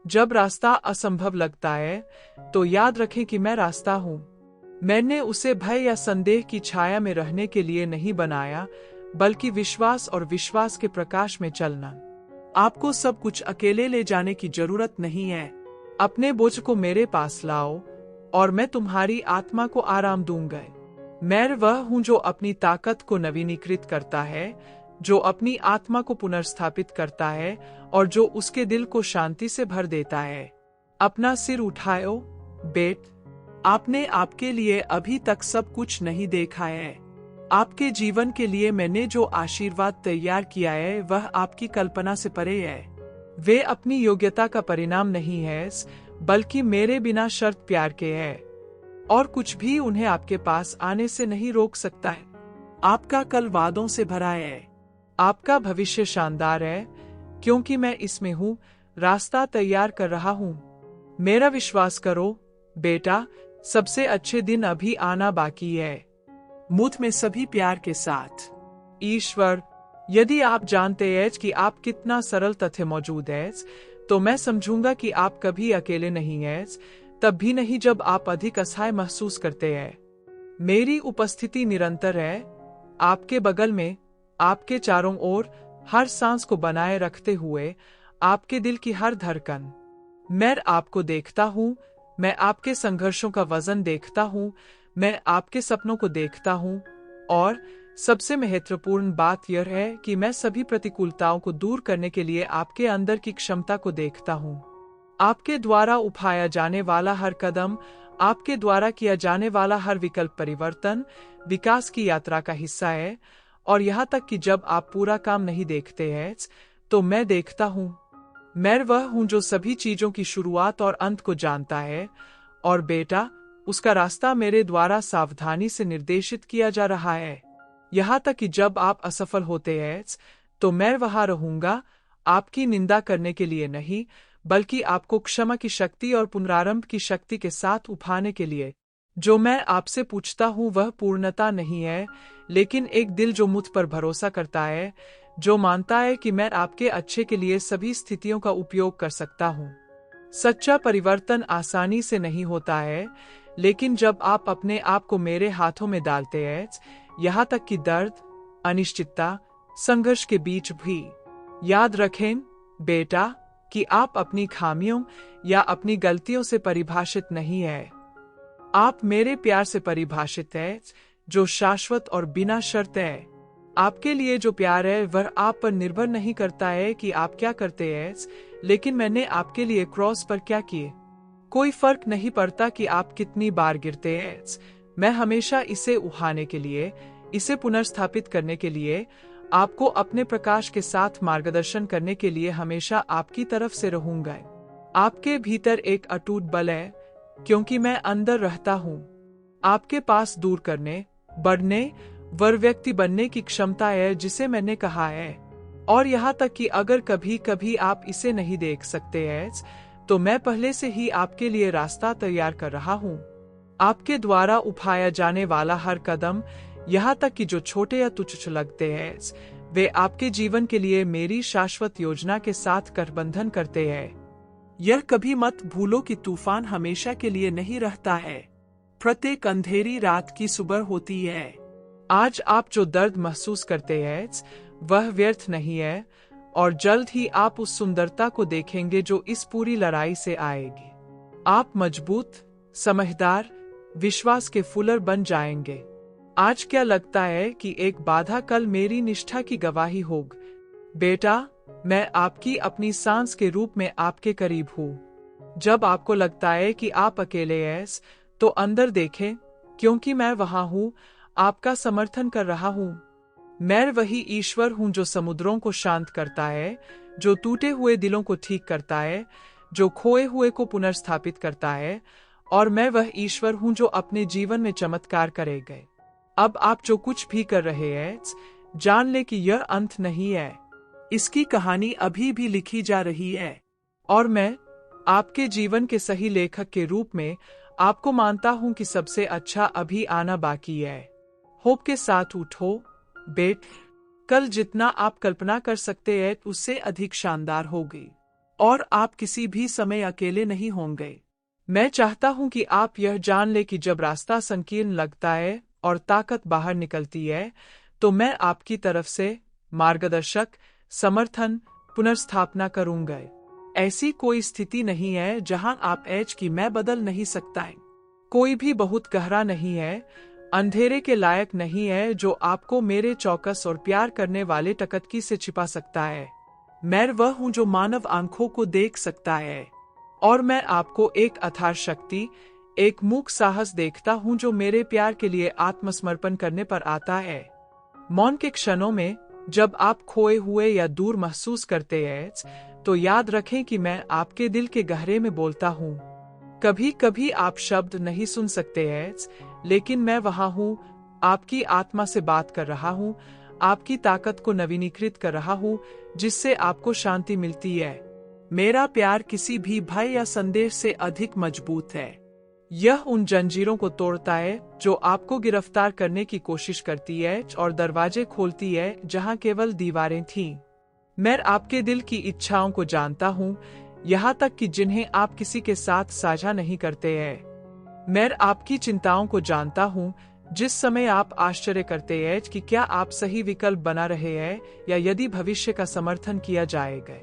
जब रास्ता असंभव लगता है, तो याद रखें कि मैं रास्ता हूँ। मैंने उसे भय या संदेह की छाया में रहने के लिए नहीं बनाया, बल्कि विश्वास और विश्वास के प्रकाश में चलना। आपको सब कुछ अकेले ले जाने की जरूरत नहीं है। अपने बोझ को मेरे पास लाओ और मैं तुम्हारी आत्मा को आराम दूंगा। मैं वह हूँ जो अपनी ताकत को नवीनीकृत करता है, जो अपनी आत्मा को पुनर्स्थापित करता है और जो उसके दिल को शांति से भर देता है। अपना सिर उठाओ, बेट। आपने आपके लिए अभी तक सब कुछ नहीं देखा है। आपके जीवन के लिए मैंने जो आशीर्वाद तैयार किया है वह आपकी कल्पना से परे है। वे अपनी योग्यता का परिणाम नहीं है, बल्कि मेरे बिना शर्त प्यार के है, और कुछ भी उन्हें आपके पास आने से नहीं रोक सकता है। आपका कल वादों से भरा है। आपका भविष्य शानदार है, क्योंकि मैं इसमें हूँ, रास्ता तैयार कर रहा हूँ। मेरा विश्वास करो, बेटा, सबसे अच्छे दिन अभी आना बाकी है। मुझ में सभी प्यार के साथ। ईश्वर, यदि आप जानते हैं कि आप कितना सरल तथ्य मौजूद है, तो मैं समझूंगा कि आप कभी अकेले नहीं हैं, तब भी नहीं जब आप अधिक असहाय महसूस करते हैं। मेरी उपस्थिति निरंतर है, आपके बगल में, आपके चारों ओर, हर सांस को बनाए रखते हुए, आपके दिल की हर धड़कन। मैं आपको देखता हूँ, मैं आपके संघर्षों का वजन देखता हूँ, मैं आपके सपनों को देखता हूँ, और सबसे महत्वपूर्ण बात यह है कि मैं सभी प्रतिकूलताओं को दूर करने के लिए आपके अंदर की क्षमता को देखता हूँ। आपके द्वारा उठाया जाने वाला हर कदम, आपके द्वारा किया जाने वाला हर विकल्प परिवर्तन, विकास की यात्रा का हिस्सा है। और यहाँ तक कि जब आप पूरा काम नहीं देखते हैं, तो मैं देखता हूँ। मैं वह हूँ जो सभी चीजों की शुरुआत और अंत को जानता है। और बेटा, उसका रास्ता मेरे द्वारा सावधानी से निर्देशित किया जा रहा है। यहाँ तक कि जब आप असफल होते हैं, तो मैं वहां रहूंगा, आपकी निंदा करने के लिए नहीं, बल्कि आपको क्षमा की शक्ति और पुनरारंभ की शक्ति के साथ उठाने के लिए। जो मैं आपसे पूछता हूँ वह पूर्णता नहीं है, लेकिन एक दिल जो मुझ पर भरोसा करता है, जो मानता है कि मैं आपके अच्छे के लिए सभी स्थितियों का उपयोग कर सकता हूँ। सच्चा परिवर्तन आसानी से नहीं होता है, लेकिन जब आप अपने आप को मेरे हाथों में डालते हैं, यहाँ तक कि दर्द, अनिश्चितता, संघर्ष के बीच भी। याद रखें बेटा कि आप अपनी खामियों या अपनी गलतियों से परिभाषित नहीं है। आप मेरे प्यार से परिभाषित है, जो शाश्वत और बिना शर्त है। आपके लिए जो प्यार है वह आप पर निर्भर नहीं करता है कि आप क्या करते हैं, लेकिन मैंने आपके लिए क्रॉस पर क्या किए। कोई फर्क नहीं पड़ता कि आप कितनी बार गिरते हैं, मैं हमेशा इसे उठाने के लिए, इसे पुनर्स्थापित करने के लिए, आपको अपने प्रकाश के साथ मार्गदर्शन करने के लिए हमेशा आपकी तरफ से रहूंगा। आपके भीतर एक अटूट बल है, क्योंकि मैं अंदर रहता हूँ। आपके पास दूर करने, बढ़ने, वह व्यक्ति बनने की क्षमता है जिसे मैंने कहा है। और यहाँ तक कि अगर कभी कभी आप इसे नहीं देख सकते हैं, तो मैं पहले से ही आपके लिए रास्ता तैयार कर रहा हूँ। आपके द्वारा उठाया जाने वाला हर कदम, यहाँ तक कि जो छोटे या तुच्छ लगते हैं, वे आपके जीवन के लिए मेरी शाश्वत योजना के साथ गठबंधन करते हैं। यह कभी मत भूलो कि तूफान हमेशा के लिए नहीं रहता है। प्रत्येक अंधेरी रात की सुबह होती है। आज आप जो दर्द महसूस करते हैं वह व्यर्थ नहीं है, और जल्द ही आप उस सुंदरता को देखेंगे जो इस पूरी लड़ाई से आएगी। आप मजबूत, समझदार, विश्वास के फुलर बन जाएंगे। आज क्या लगता है कि एक बाधा कल मेरी निष्ठा की गवाही होगी। बेटा, मैं आपकी अपनी सांस के रूप में आपके करीब हूँ। जब आपको लगता है कि आप अकेले हैं, तो अंदर देखें, क्योंकि मैं वहां हूँ, आपका समर्थन कर रहा हूँ। मैं वही ईश्वर हूँ जो समुद्रों को शांत करता है, जो टूटे हुए दिलों को ठीक करता है, जो खोए हुए को पुनर्स्थापित करता है। और मैं वह ईश्वर हूँ जो अपने जीवन में चमत्कार करेगा। अब आप जो कुछ भी कर रहे हैं, जान ले कि यह अंत नहीं है। इसकी कहानी अभी भी लिखी जा रही है। और मैं आपके जीवन के सही लेखक के रूप में आपको मानता हूं कि सबसे अच्छा अभी आना बाकी है। होप के साथ उठो बेट, कल जितना आप कल्पना कर सकते हैं उससे अधिक शानदार होगी, और आप किसी भी समय अकेले नहीं होंगे। मैं चाहता हूं कि आप यह जान ले कि जब रास्ता संकीर्ण लगता है और ताकत बाहर निकलती है, तो मैं आपकी तरफ से मार्गदर्शक, समर्थन, पुनर्स्थापना करूंगा। ऐसी कोई स्थिति नहीं है जहां आप एच की मैं बदल नहीं सकता है। कोई भी बहुत गहरा नहीं है, अंधेरे के लायक नहीं है जो आपको मेरे चौकस और प्यार करने वाले टकटकी से छिपा सकता है। मैं वह हूँ जो मानव आंखों को देख सकता है, और मैं आपको एक अथाह शक्ति, एक मूक साहस देखता हूँ जो मेरे प्यार के लिए आत्मसमर्पण करने पर आता है। मौन के क्षणों में जब आप खोए हुए या दूर महसूस करते हैं, तो याद रखें कि मैं आपके दिल के गहरे में बोलता हूँ। कभी कभी आप शब्द नहीं सुन सकते हैं, लेकिन मैं वहां हूँ, आपकी आत्मा से बात कर रहा हूँ, आपकी ताकत को नवीनीकृत कर रहा हूँ, जिससे आपको शांति मिलती है। मेरा प्यार किसी भी भय या संदेश से अधिक मजबूत है। यह उन जंजीरों को तोड़ता है जो आपको गिरफ्तार करने की कोशिश करती है और दरवाजे खोलती है जहां केवल दीवारें थीं। मैं आपके दिल की इच्छाओं को जानता हूं, यहाँ तक कि जिन्हें आप किसी के साथ साझा नहीं करते हैं। मैं आपकी चिंताओं को जानता हूं, जिस समय आप आश्चर्य करते हैं कि क्या आप सही विकल्प बना रहे हैं या यदि भविष्य का समर्थन किया जाएगा।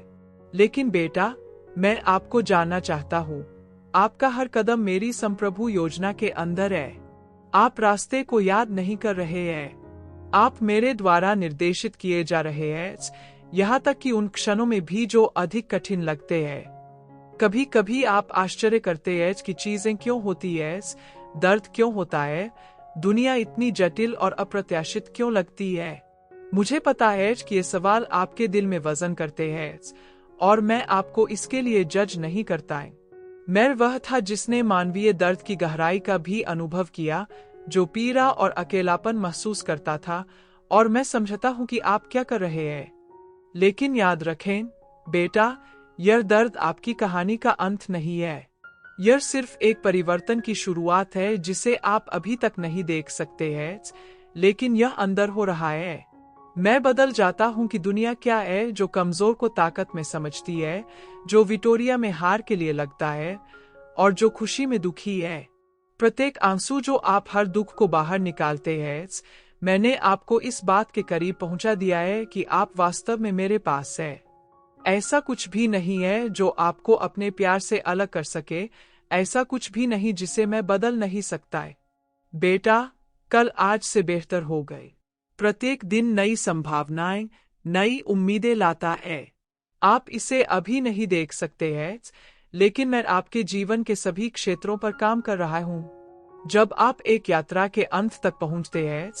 लेकिन बेटा, मैं आपको जानना चाहता हूँ, आपका हर कदम मेरी संप्रभु योजना के अंदर है। आप रास्ते को याद नहीं कर रहे हैं, आप मेरे द्वारा निर्देशित किए जा रहे हैं, यहाँ तक कि उन क्षणों में भी जो अधिक कठिन लगते हैं। कभी कभी आप आश्चर्य करते हैं कि चीजें क्यों होती है, दर्द क्यों होता है, दुनिया इतनी जटिल और अप्रत्याशित क्यों लगती है। मुझे पता है कि ये सवाल आपके दिल में वजन करते हैं और मैं आपको इसके लिए जज नहीं करता है। मैं वह था जिसने मानवीय दर्द की गहराई का भी अनुभव किया, जो पीड़ा और अकेलापन महसूस करता था, और मैं समझता हूं कि आप क्या कर रहे हैं। लेकिन याद रखें बेटा, यह दर्द आपकी कहानी का अंत नहीं है। यह सिर्फ एक परिवर्तन की शुरुआत है जिसे आप अभी तक नहीं देख सकते हैं, लेकिन यह अंदर हो रहा है। मैं बदल जाता हूं कि दुनिया क्या है, जो कमजोर को ताकत में समझती है, जो विक्टोरिया में हार के लिए लगता है, और जो खुशी में दुखी है। प्रत्येक आंसू जो आप हर दुख को बाहर निकालते हैं, मैंने आपको इस बात के करीब पहुंचा दिया है कि आप वास्तव में मेरे पास है। ऐसा कुछ भी नहीं है जो आपको अपने प्यार से अलग कर सके, ऐसा कुछ भी नहीं जिसे मैं बदल नहीं सकता है। बेटा, कल आज से बेहतर हो गए। प्रत्येक दिन नई संभावनाएं, नई उम्मीदें लाता है। आप इसे अभी नहीं देख सकते हैं, लेकिन मैं आपके जीवन के सभी क्षेत्रों पर काम कर रहा हूँ। जब आप एक यात्रा के अंत तक पहुँचते हैं,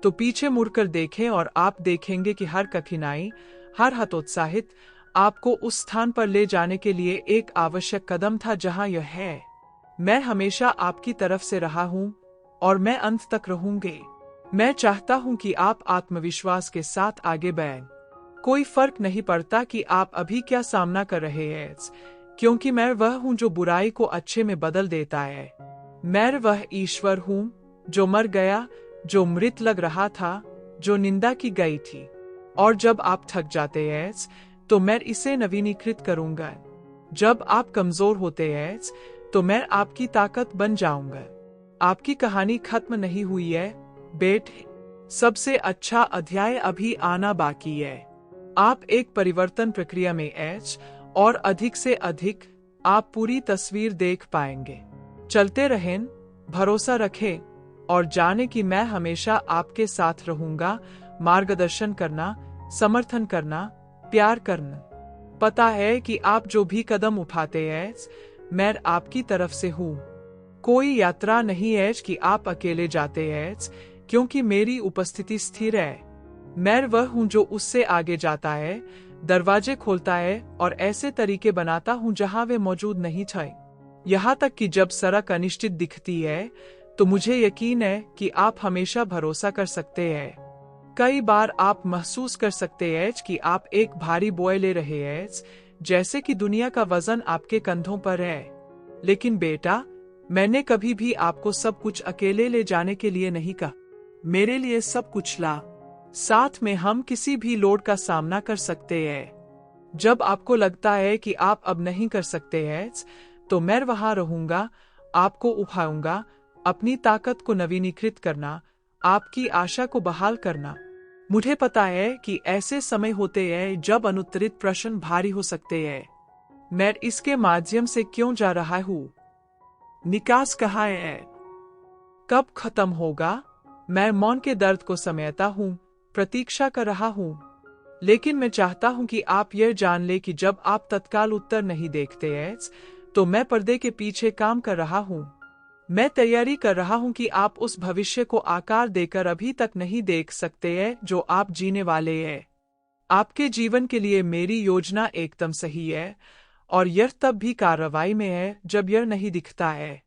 तो पीछे मुड़कर देखें और आप देखेंगे कि हर कठिनाई, हर हतोत्साहित आपको उस स्थान पर ले जाने के लिए एक आवश्यक कदम था जहां यह है। मैं हमेशा आपकी तरफ से रहा हूं और मैं अंत तक रहूंगी। मैं चाहता हूं कि आप आत्मविश्वास के साथ आगे बढ़ें। कोई फर्क नहीं पड़ता कि आप अभी क्या सामना कर रहे हैं, क्योंकि मैं वह हूं जो बुराई को अच्छे में बदल देता है। मैं वह ईश्वर हूं जो मर गया, जो मृत लग रहा था, जो निंदा की गई थी। और जब आप थक जाते हैं तो मैं इसे नवीनीकृत करूंगा। जब आप कमजोर होते हैं तो मैं आपकी ताकत बन जाऊंगा। आपकी कहानी खत्म नहीं हुई है बेटे, सबसे अच्छा अध्याय अभी आना बाकी है। आप एक परिवर्तन प्रक्रिया में हैं और अधिक से अधिक आप पूरी तस्वीर देख पाएंगे। चलते रहें, भरोसा रखें और जाने कि मैं हमेशा आपके साथ रहूंगा। मार्गदर्शन करना, समर्थन करना, प्यार करना। पता है कि आप जो भी कदम उठाते हैं, मैं आपकी तरफ से हूँ। कोई यात्रा नहीं है कि आप अकेले जाते हैं, क्योंकि मेरी उपस्थिति स्थिर है। मैं वह हूँ जो उससे आगे जाता है, दरवाजे खोलता है और ऐसे तरीके बनाता हूँ जहाँ वे मौजूद नहीं थे। यहाँ तक कि जब सड़क अनिश्चित दिखती है, तो मुझे यकीन है कि आप हमेशा भरोसा कर सकते हैं। कई बार आप महसूस कर सकते हैं कि आप एक भारी बोझ ले रहे हैं, जैसे कि दुनिया का वजन आपके कंधों पर है। लेकिन बेटा, मैंने कभी भी आपको सब कुछ अकेले ले जाने के लिए नहीं कहा। मेरे लिए सब कुछ ला। साथ में हम किसी भी लोड का सामना कर सकते हैं। जब आपको लगता है कि आप अब नहीं कर सकते हैं, तो मैं वहां रहूंगा, आपको उठाऊंगा, अपनी ताकत को नवीनीकृत करना, आपकी आशा को बहाल करना। मुझे पता है कि ऐसे समय होते हैं जब अनुत्तरित प्रश्न भारी हो सकते हैं। मैं इसके माध्यम से क्यों जा रहा हूँ? निकास कहाँ है? कब खत्म होगा? मैं मौन के दर्द को समेटता हूँ, प्रतीक्षा कर रहा हूँ। लेकिन मैं चाहता हूँ कि आप यह जान ले कि जब आप तत्काल उत्तर नहीं देखते हैं, तो मैं पर्दे के पीछे काम कर रहा हूँ। मैं तैयारी कर रहा हूँ कि आप उस भविष्य को आकार देकर अभी तक नहीं देख सकते हैं जो आप जीने वाले हैं। आपके जीवन के लिए मेरी योजना एकदम सही है, और यह तब भी कार्रवाई में है जब यह नहीं दिखता है।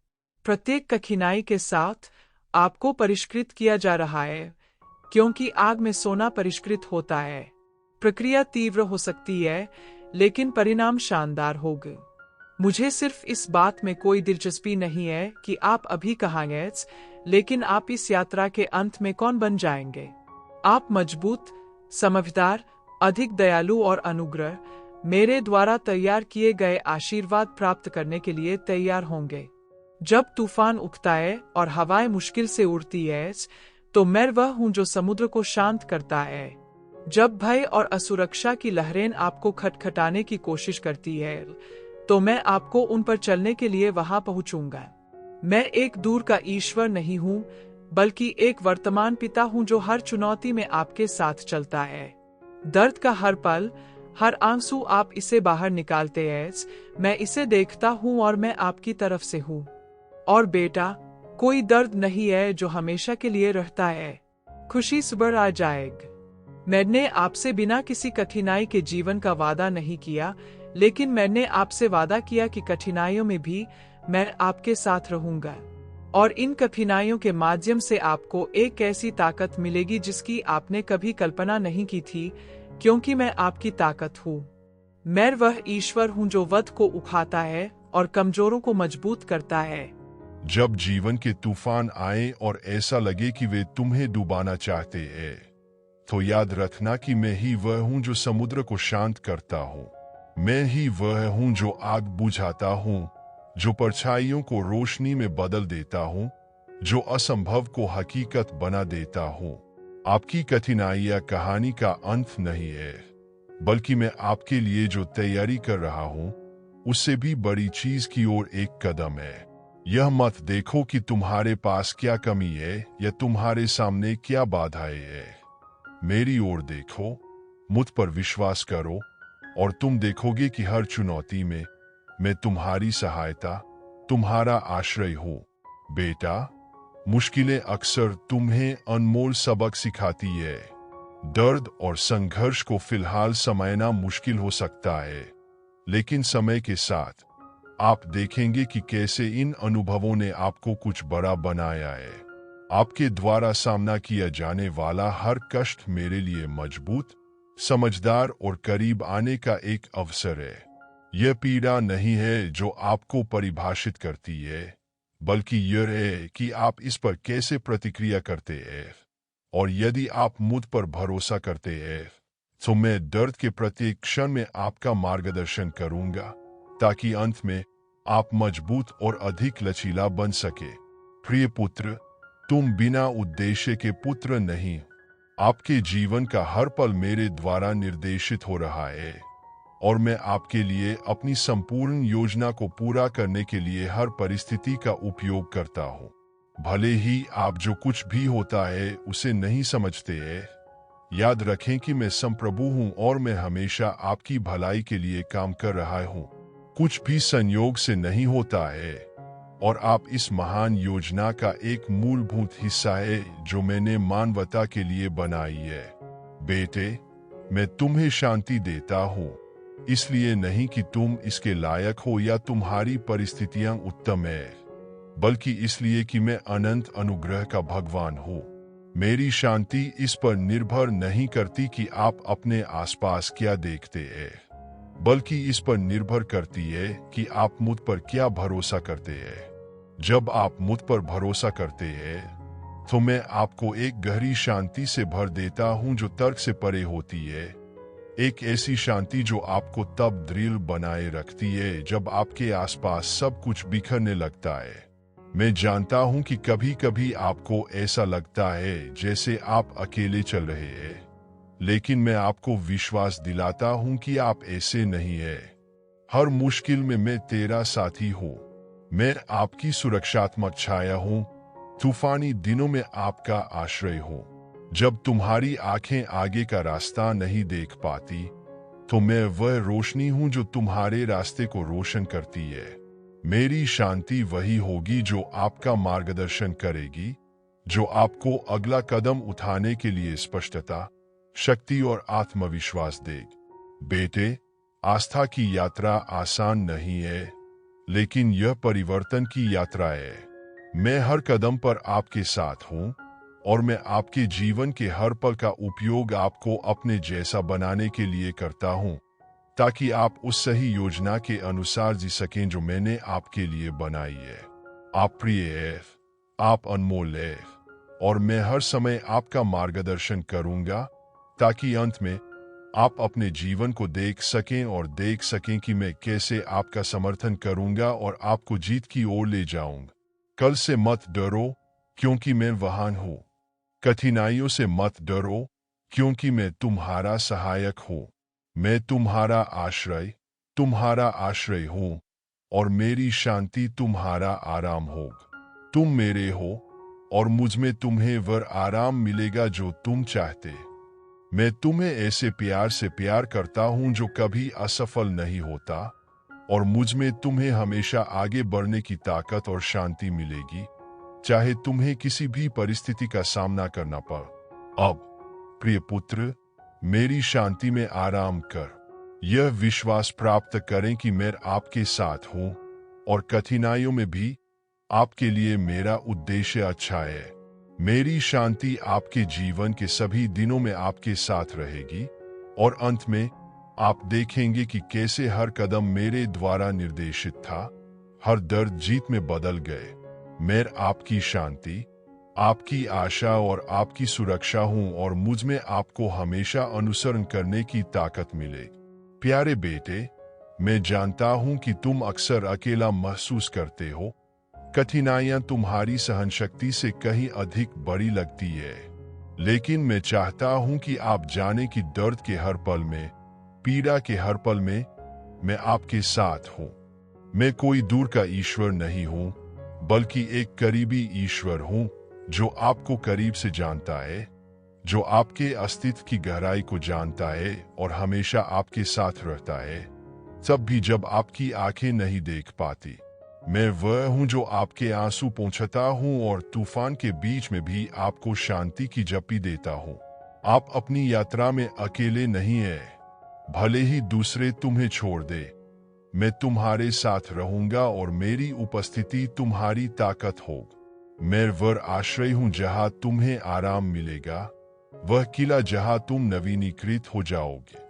प्रत्येक कठिनाई के साथ आपको परिष्कृत किया जा रहा है, क्योंकि आग में सोना परिष्कृत होता है। प्रक्रिया तीव्र हो सकती है, लेकिन परिणाम शानदार होगा। मुझे सिर्फ इस बात में कोई दिलचस्पी नहीं है कि आप अभी कहाँ हैं, लेकिन आप इस यात्रा के अंत में कौन बन जाएंगे। आप मजबूत, समझदार, अधिक दयालु और अनुग्रह, मेरे द्वारा तैयार किए गए आशीर्वाद प्राप्त करने के लिए तैयार होंगे। जब तूफान उठता है और हवाएं मुश्किल से उड़ती है, तो मैं वह हूँ जो समुद्र को शांत करता है। जब भय और असुरक्षा की लहरें आपको खटखटाने की कोशिश करती है, तो मैं आपको उन पर चलने के लिए वहां पहुंचूंगा। मैं एक दूर का ईश्वर नहीं हूं, बल्कि एक वर्तमान पिता हूँ जो हर चुनौती में आपके साथ चलता है। दर्द का हर पल, हर आंसू आप इसे बाहर निकालते हैं। मैं इसे देखता हूँ और मैं आपकी तरफ से हूँ। और बेटा, कोई दर्द नहीं है जो हमेशा के लिए रहता है। खुशी सुबह आ जाएगी। मैंने आपसे बिना किसी कठिनाई के जीवन का वादा नहीं किया, लेकिन मैंने आपसे वादा किया कि कठिनाइयों में भी मैं आपके साथ रहूंगा। और इन कठिनाइयों के माध्यम से आपको एक ऐसी ताकत मिलेगी जिसकी आपने कभी कल्पना नहीं की थी, क्योंकि मैं आपकी ताकत हूँ। मैं वह ईश्वर हूँ जो वध को उठाता है और कमजोरों को मजबूत करता है। जब जीवन के तूफान आए और ऐसा लगे कि वे तुम्हें डुबाना चाहते हैं, तो याद रखना कि मैं ही वह हूँ जो समुद्र को शांत करता हूँ। मैं ही वह हूँ जो आग बुझाता हूँ, जो परछाइयों को रोशनी में बदल देता हूँ, जो असंभव को हकीकत बना देता हूँ। आपकी कठिनाइयाँ कहानी का अंत नहीं है, बल्कि मैं आपके लिए जो तैयारी कर रहा हूँ उससे भी बड़ी चीज की ओर एक कदम है। यह मत देखो कि तुम्हारे पास क्या कमी है या तुम्हारे सामने क्या बाधाएं है। मेरी ओर देखो, मुझ पर विश्वास करो और तुम देखोगे कि हर चुनौती में मैं तुम्हारी सहायता, तुम्हारा आश्रय हूँ। बेटा, मुश्किलें अक्सर तुम्हें अनमोल सबक सिखाती है। दर्द और संघर्ष को फिलहाल समझना मुश्किल हो सकता है, लेकिन समय के साथ आप देखेंगे कि कैसे इन अनुभवों ने आपको कुछ बड़ा बनाया है। आपके द्वारा सामना किया जाने वाला हर कष्ट मेरे लिए मजबूत, समझदार और करीब आने का एक अवसर है। यह पीड़ा नहीं है जो आपको परिभाषित करती है, बल्कि यह है कि आप इस पर कैसे प्रतिक्रिया करते हैं। और यदि आप मुझ पर भरोसा करते हैं, तो मैं दर्द के प्रत्येक क्षण में आपका मार्गदर्शन करूंगा, ताकि अंत में आप मजबूत और अधिक लचीला बन सके। प्रिय पुत्र, तुम बिना उद्देश्य के पुत्र नहीं। आपके जीवन का हर पल मेरे द्वारा निर्देशित हो रहा है, और मैं आपके लिए अपनी संपूर्ण योजना को पूरा करने के लिए हर परिस्थिति का उपयोग करता हूँ। भले ही आप जो कुछ भी होता है उसे नहीं समझते हैं, याद रखें कि मैं संप्रभु हूँ और मैं हमेशा आपकी भलाई के लिए काम कर रहा हूँ। कुछ भी संयोग से नहीं होता है, और आप इस महान योजना का एक मूलभूत हिस्सा है जो मैंने मानवता के लिए बनाई है। बेटे, मैं तुम्हें शांति देता हूँ, इसलिए नहीं कि तुम इसके लायक हो या तुम्हारी परिस्थितियां उत्तम है, बल्कि इसलिए कि मैं अनंत अनुग्रह का भगवान हूँ। मेरी शांति इस पर निर्भर नहीं करती कि आप अपने आसपास क्या देखते हैं, बल्कि इस पर निर्भर करती है कि आप मुझ पर क्या भरोसा करते हैं। जब आप मुझ पर भरोसा करते हैं, तो मैं आपको एक गहरी शांति से भर देता हूँ जो तर्क से परे होती है। एक ऐसी शांति जो आपको तब दृढ़ बनाए रखती है जब आपके आसपास सब कुछ बिखरने लगता है। मैं जानता हूं कि कभी कभी आपको ऐसा लगता है जैसे आप अकेले चल रहे हैं, लेकिन मैं आपको विश्वास दिलाता हूं कि आप ऐसे नहीं हैं। हर मुश्किल में मैं तेरा साथी हूं। मैं आपकी सुरक्षात्मक छाया हूं, तूफानी दिनों में आपका आश्रय हूं। जब तुम्हारी आंखें आगे का रास्ता नहीं देख पाती, तो मैं वह रोशनी हूं जो तुम्हारे रास्ते को रोशन करती है। मेरी शांति वही होगी जो आपका मार्गदर्शन करेगी, जो आपको अगला कदम उठाने के लिए स्पष्टता, शक्ति और आत्मविश्वास देगी। बेटे, आस्था की यात्रा आसान नहीं है, लेकिन यह परिवर्तन की यात्रा है। मैं हर कदम पर आपके साथ हूँ, और मैं आपके जीवन के हर पल का उपयोग आपको अपने जैसा बनाने के लिए करता हूँ, ताकि आप उस सही योजना के अनुसार जी सकें जो मैंने आपके लिए बनाई है। आप प्रिय हैं, आप अनमोल हैं, और मैं हर समय आपका मार्गदर्शन करूंगा, ताकि अंत में आप अपने जीवन को देख सकें और देख सकें कि मैं कैसे आपका समर्थन करूंगा और आपको जीत की ओर ले जाऊंगा। कल से मत डरो, क्योंकि मैं वहां हूं। कठिनाइयों से मत डरो, क्योंकि मैं तुम्हारा सहायक हूं। मैं तुम्हारा आश्रय हूँ, और मेरी शांति तुम्हारा आराम होगा। तुम मेरे हो, और मुझ में तुम्हें वह आराम मिलेगा जो तुम चाहते। मैं तुम्हें ऐसे प्यार से प्यार करता हूं जो कभी असफल नहीं होता, और मुझ में तुम्हें हमेशा आगे बढ़ने की ताकत और शांति मिलेगी, चाहे तुम्हें किसी भी परिस्थिति का सामना करना पड़े। अब प्रिय पुत्र, मेरी शांति में आराम कर यह विश्वास प्राप्त करें कि मैं आपके साथ हूं, और कठिनाइयों में भी आपके लिए मेरा उद्देश्य अच्छा है। मेरी शांति आपके जीवन के सभी दिनों में आपके साथ रहेगी, और अंत में आप देखेंगे कि कैसे हर कदम मेरे द्वारा निर्देशित था, हर दर्द जीत में बदल गए। मैं आपकी शांति, आपकी आशा और आपकी सुरक्षा हूं, और मुझ में आपको हमेशा अनुसरण करने की ताकत मिले। प्यारे बेटे, मैं जानता हूं कि तुम अक्सर अकेला महसूस करते हो। कठिनाइयां तुम्हारी सहनशक्ति से कहीं अधिक बड़ी लगती है, लेकिन मैं चाहता हूं कि आप जाने कि दर्द के हर पल में, पीड़ा के हर पल में मैं आपके साथ हूं। मैं कोई दूर का ईश्वर नहीं हूं, बल्कि एक करीबी ईश्वर हूं जो आपको करीब से जानता है, जो आपके अस्तित्व की गहराई को जानता है और हमेशा आपके साथ रहता है, तब भी जब आपकी आंखें नहीं देख पाती। मैं वह हूं जो आपके आंसू पोंछता हूं और तूफान के बीच में भी आपको शांति की झप्पी देता हूं। आप अपनी यात्रा में अकेले नहीं हैं, भले ही दूसरे तुम्हें छोड़ दे। मैं तुम्हारे साथ रहूंगा और मेरी उपस्थिति तुम्हारी ताकत होगी। मैं वह आश्रय हूं जहां तुम्हें आराम मिलेगा, वह किला जहां तुम नवीनीकृत हो जाओगे।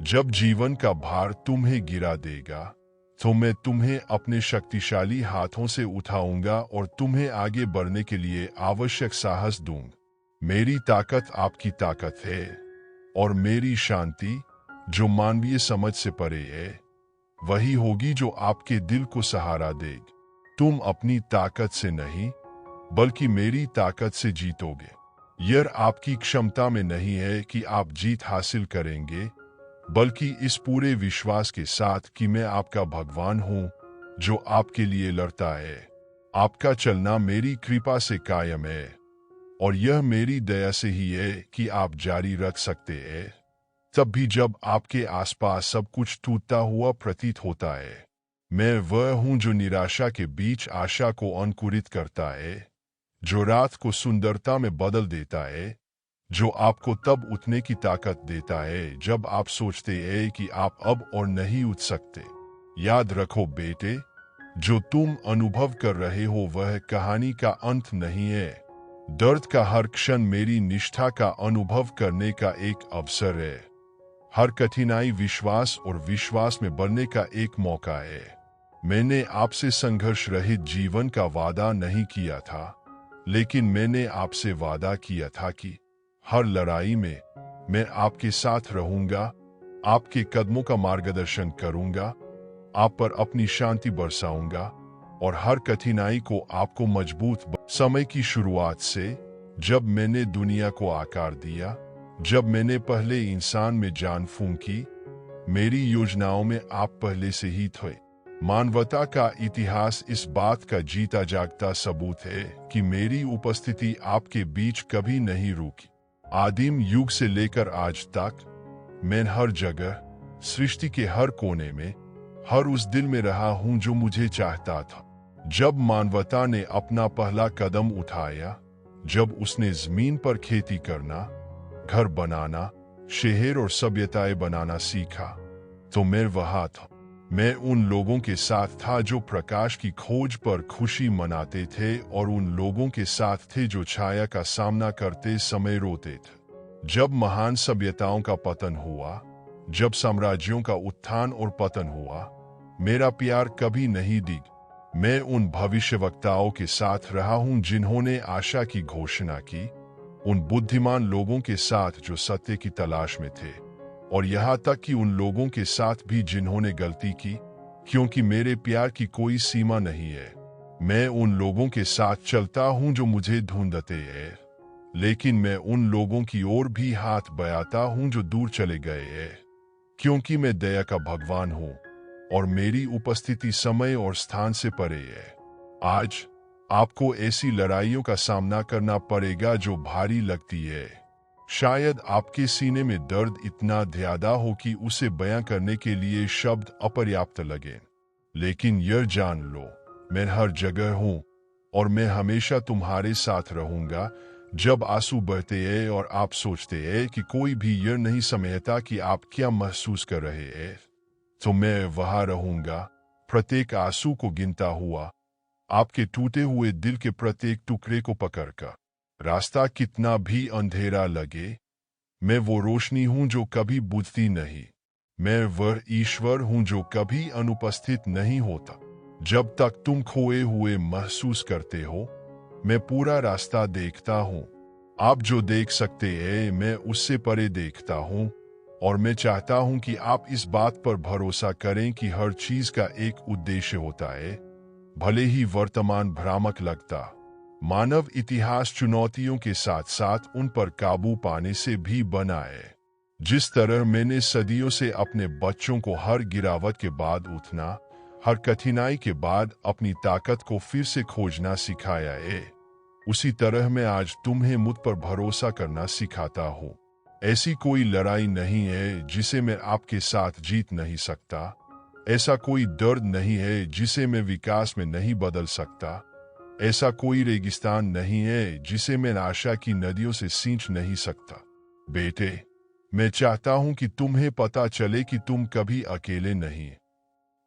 जब जीवन का भार तुम्हें गिरा देगा, तो मैं तुम्हें अपने शक्तिशाली हाथों से उठाऊंगा और तुम्हें आगे बढ़ने के लिए आवश्यक साहस दूंगा। मेरी ताकत आपकी ताकत है, और मेरी शांति, जो मानवीय समझ से परे है, वही होगी जो आपके दिल को सहारा देगी। तुम अपनी ताकत से नहीं, बल्कि मेरी ताकत से जीतोगे। यह आपकी क्षमता में नहीं है कि आप जीत हासिल करेंगे, बल्कि इस पूरे विश्वास के साथ कि मैं आपका भगवान हूं जो आपके लिए लड़ता है। आपका चलना मेरी कृपा से कायम है, और यह मेरी दया से ही है कि आप जारी रख सकते हैं, तब भी जब आपके आसपास सब कुछ टूटता हुआ प्रतीत होता है। मैं वह हूं जो निराशा के बीच आशा को अंकुरित करता है, जो रात को सुंदरता में बदल देता है, जो आपको तब उठने की ताकत देता है जब आप सोचते हैं कि आप अब और नहीं उठ सकते। याद रखो बेटे, जो तुम अनुभव कर रहे हो वह कहानी का अंत नहीं है। दर्द का हर क्षण मेरी निष्ठा का अनुभव करने का एक अवसर है। हर कठिनाई विश्वास और विश्वास में बढ़ने का एक मौका है। मैंने आपसे संघर्ष रहित जीवन का वादा नहीं किया था, लेकिन मैंने आपसे वादा किया था कि हर लड़ाई में मैं आपके साथ रहूंगा, आपके कदमों का मार्गदर्शन करूंगा, आप पर अपनी शांति बरसाऊंगा, और हर कठिनाई को आपको मजबूत। समय की शुरुआत से, जब मैंने दुनिया को आकार दिया, जब मैंने पहले इंसान में जान फूंकी, मेरी योजनाओं में आप पहले से ही थे। मानवता का इतिहास इस बात का जीता जागता सबूत है कि मेरी उपस्थिति आपके बीच कभी नहीं रुकी। आदिम युग से लेकर आज तक मैं हर जगह, सृष्टि के हर कोने में, हर उस दिल में रहा हूं जो मुझे चाहता था। जब मानवता ने अपना पहला कदम उठाया, जब उसने जमीन पर खेती करना, घर बनाना, शहर और सभ्यताएं बनाना सीखा, तो मैं वहां था। मैं उन लोगों के साथ था जो प्रकाश की खोज पर खुशी मनाते थे, और उन लोगों के साथ थे जो छाया का सामना करते समय रोते थे। जब महान सभ्यताओं का पतन हुआ, जब साम्राज्यों का उत्थान और पतन हुआ, मेरा प्यार कभी नहीं दिख। मैं उन भविष्यवक्ताओं के साथ रहा हूं जिन्होंने आशा की घोषणा की, उन बुद्धिमान लोगों के साथ जो सत्य की तलाश में थे, और यहाँ तक कि उन लोगों के साथ भी जिन्होंने गलती की, क्योंकि मेरे प्यार की कोई सीमा नहीं है। मैं उन लोगों के साथ चलता हूं जो मुझे ढूंढते हैं, लेकिन मैं उन लोगों की ओर भी हाथ बढ़ाता हूं जो दूर चले गए हैं, क्योंकि मैं दया का भगवान हूं और मेरी उपस्थिति समय और स्थान से परे है। आज आपको ऐसी लड़ाइयों का सामना करना पड़ेगा जो भारी लगती है। शायद आपके सीने में दर्द इतना ज्यादा हो कि उसे बयां करने के लिए शब्द अपर्याप्त लगे। लेकिन यह जान लो, मैं हर जगह हूं और मैं हमेशा तुम्हारे साथ रहूंगा। जब आंसू बहते हैं और आप सोचते हैं कि कोई भी यह नहीं समझता कि आप क्या महसूस कर रहे हैं, तो मैं वहां रहूंगा, प्रत्येक आंसू को गिनता हुआ, आपके टूटे हुए दिल के प्रत्येक टुकड़े को पकड़कर। रास्ता कितना भी अंधेरा लगे, मैं वो रोशनी हूं जो कभी बुझती नहीं। मैं वह ईश्वर हूं जो कभी अनुपस्थित नहीं होता। जब तक तुम खोए हुए महसूस करते हो, मैं पूरा रास्ता देखता हूं। आप जो देख सकते हैं, मैं उससे परे देखता हूं, और मैं चाहता हूं कि आप इस बात पर भरोसा करें कि हर चीज का एक उद्देश्य होता है, भले ही वर्तमान भ्रामक लगता। मानव इतिहास चुनौतियों के साथ साथ उन पर काबू पाने से भी बना है। जिस तरह मैंने सदियों से अपने बच्चों को हर गिरावट के बाद उठना, हर कठिनाई के बाद अपनी ताकत को फिर से खोजना सिखाया है, उसी तरह मैं आज तुम्हें मुझ पर भरोसा करना सिखाता हूँ। ऐसी कोई लड़ाई नहीं है जिसे मैं आपके साथ जीत नहीं सकता। ऐसा कोई दर्द नहीं है जिसे मैं विकास में नहीं बदल सकता। ऐसा कोई रेगिस्तान नहीं है जिसे मैं आशा की नदियों से सींच नहीं सकता। बेटे, मैं चाहता हूं कि तुम्हें पता चले कि तुम कभी अकेले नहीं।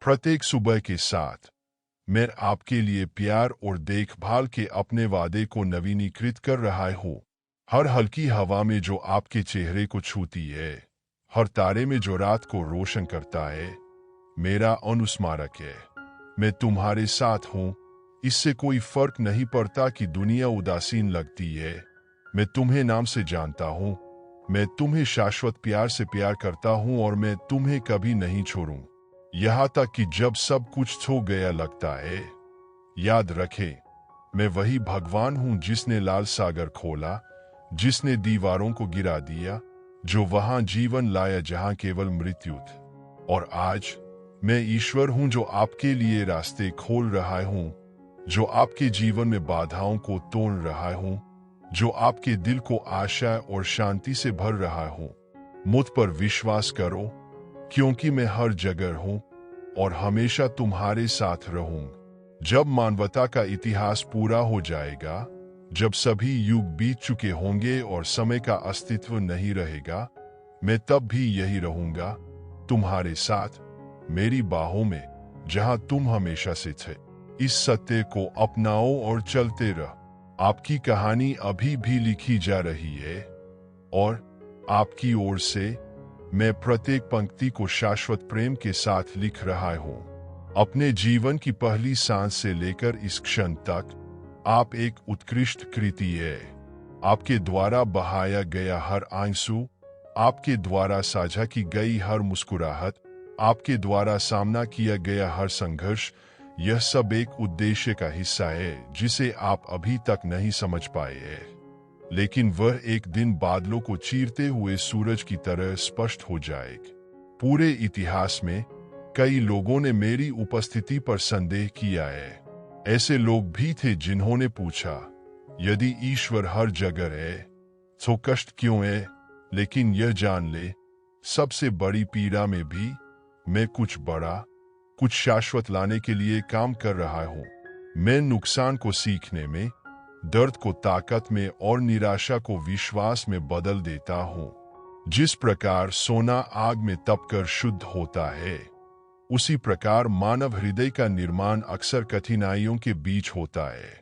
प्रत्येक सुबह के साथ मैं आपके लिए प्यार और देखभाल के अपने वादे को नवीनीकृत कर रहा हूं। हर हल्की हवा में जो आपके चेहरे को छूती है, हर तारे में जो रात को रोशन करता है, मेरा अनुस्मारक है। मैं तुम्हारे साथ हूं। इससे कोई फर्क नहीं पड़ता कि दुनिया उदासीन लगती है। मैं तुम्हें नाम से जानता हूं। मैं तुम्हें शाश्वत प्यार से प्यार करता हूं और मैं तुम्हें कभी नहीं छोड़ूं, यहां तक कि जब सब कुछ छो गया लगता है। याद रखें, मैं वही भगवान हूं जिसने लाल सागर खोला, जिसने दीवारों को गिरा दिया, जो वहां जीवन लाया जहां केवल मृत्यु थी। और आज मैं ईश्वर हूं जो आपके लिए रास्ते खोल रहा हूं, जो आपके जीवन में बाधाओं को तोड़ रहा हूं, जो आपके दिल को आशा और शांति से भर रहा हूं। मुझ पर विश्वास करो, क्योंकि मैं हर जगह हूं और हमेशा तुम्हारे साथ रहूंगा। जब मानवता का इतिहास पूरा हो जाएगा, जब सभी युग बीत चुके होंगे और समय का अस्तित्व नहीं रहेगा, मैं तब भी यही रहूंगा, तुम्हारे साथ, मेरी बाहों में, जहां तुम हमेशा से थे। इस सत्य को अपनाओ और चलते रहो। आपकी कहानी अभी भी लिखी जा रही है और आपकी ओर से मैं प्रत्येक पंक्ति को शाश्वत प्रेम के साथ लिख रहा हूं। अपने जीवन की पहली सांस से लेकर इस क्षण तक आप एक उत्कृष्ट कृति है। आपके द्वारा बहाया गया हर आंसू, आपके द्वारा साझा की गई हर मुस्कुराहट, आपके द्वारा सामना किया गया हर संघर्ष, यह सब एक उद्देश्य का हिस्सा है जिसे आप अभी तक नहीं समझ पाए हैं। लेकिन वह एक दिन बादलों को चीरते हुए सूरज की तरह स्पष्ट हो जाएगी। पूरे इतिहास में कई लोगों ने मेरी उपस्थिति पर संदेह किया है। ऐसे लोग भी थे जिन्होंने पूछा, यदि ईश्वर हर जगह है तो कष्ट क्यों है? लेकिन यह जान ले, सबसे बड़ी पीड़ा में भी मैं कुछ बड़ा, कुछ शाश्वत लाने के लिए काम कर रहा हूं। मैं नुकसान को सीखने में, दर्द को ताकत में और निराशा को विश्वास में बदल देता हूं। जिस प्रकार सोना आग में तपकर शुद्ध होता है, उसी प्रकार मानव हृदय का निर्माण अक्सर कठिनाइयों के बीच होता है।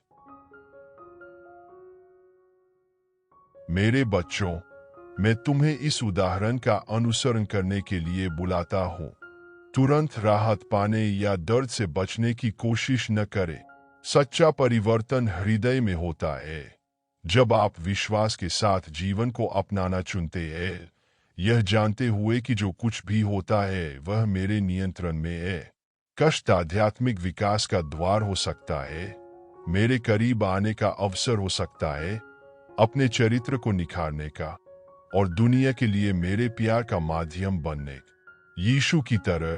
मेरे बच्चों, मैं तुम्हें इस उदाहरण का अनुसरण करने के लिए बुलाता हूं। तुरंत राहत पाने या दर्द से बचने की कोशिश न करें। सच्चा परिवर्तन हृदय में होता है। जब आप विश्वास के साथ जीवन को अपनाना चुनते हैं, यह जानते हुए कि जो कुछ भी होता है वह मेरे नियंत्रण में है। कष्ट आध्यात्मिक विकास का द्वार हो सकता है, मेरे करीब आने का अवसर हो सकता है, अपने चरित्र को निखारने का और दुनिया के लिए मेरे प्यार का माध्यम बनने। यीशु की तरह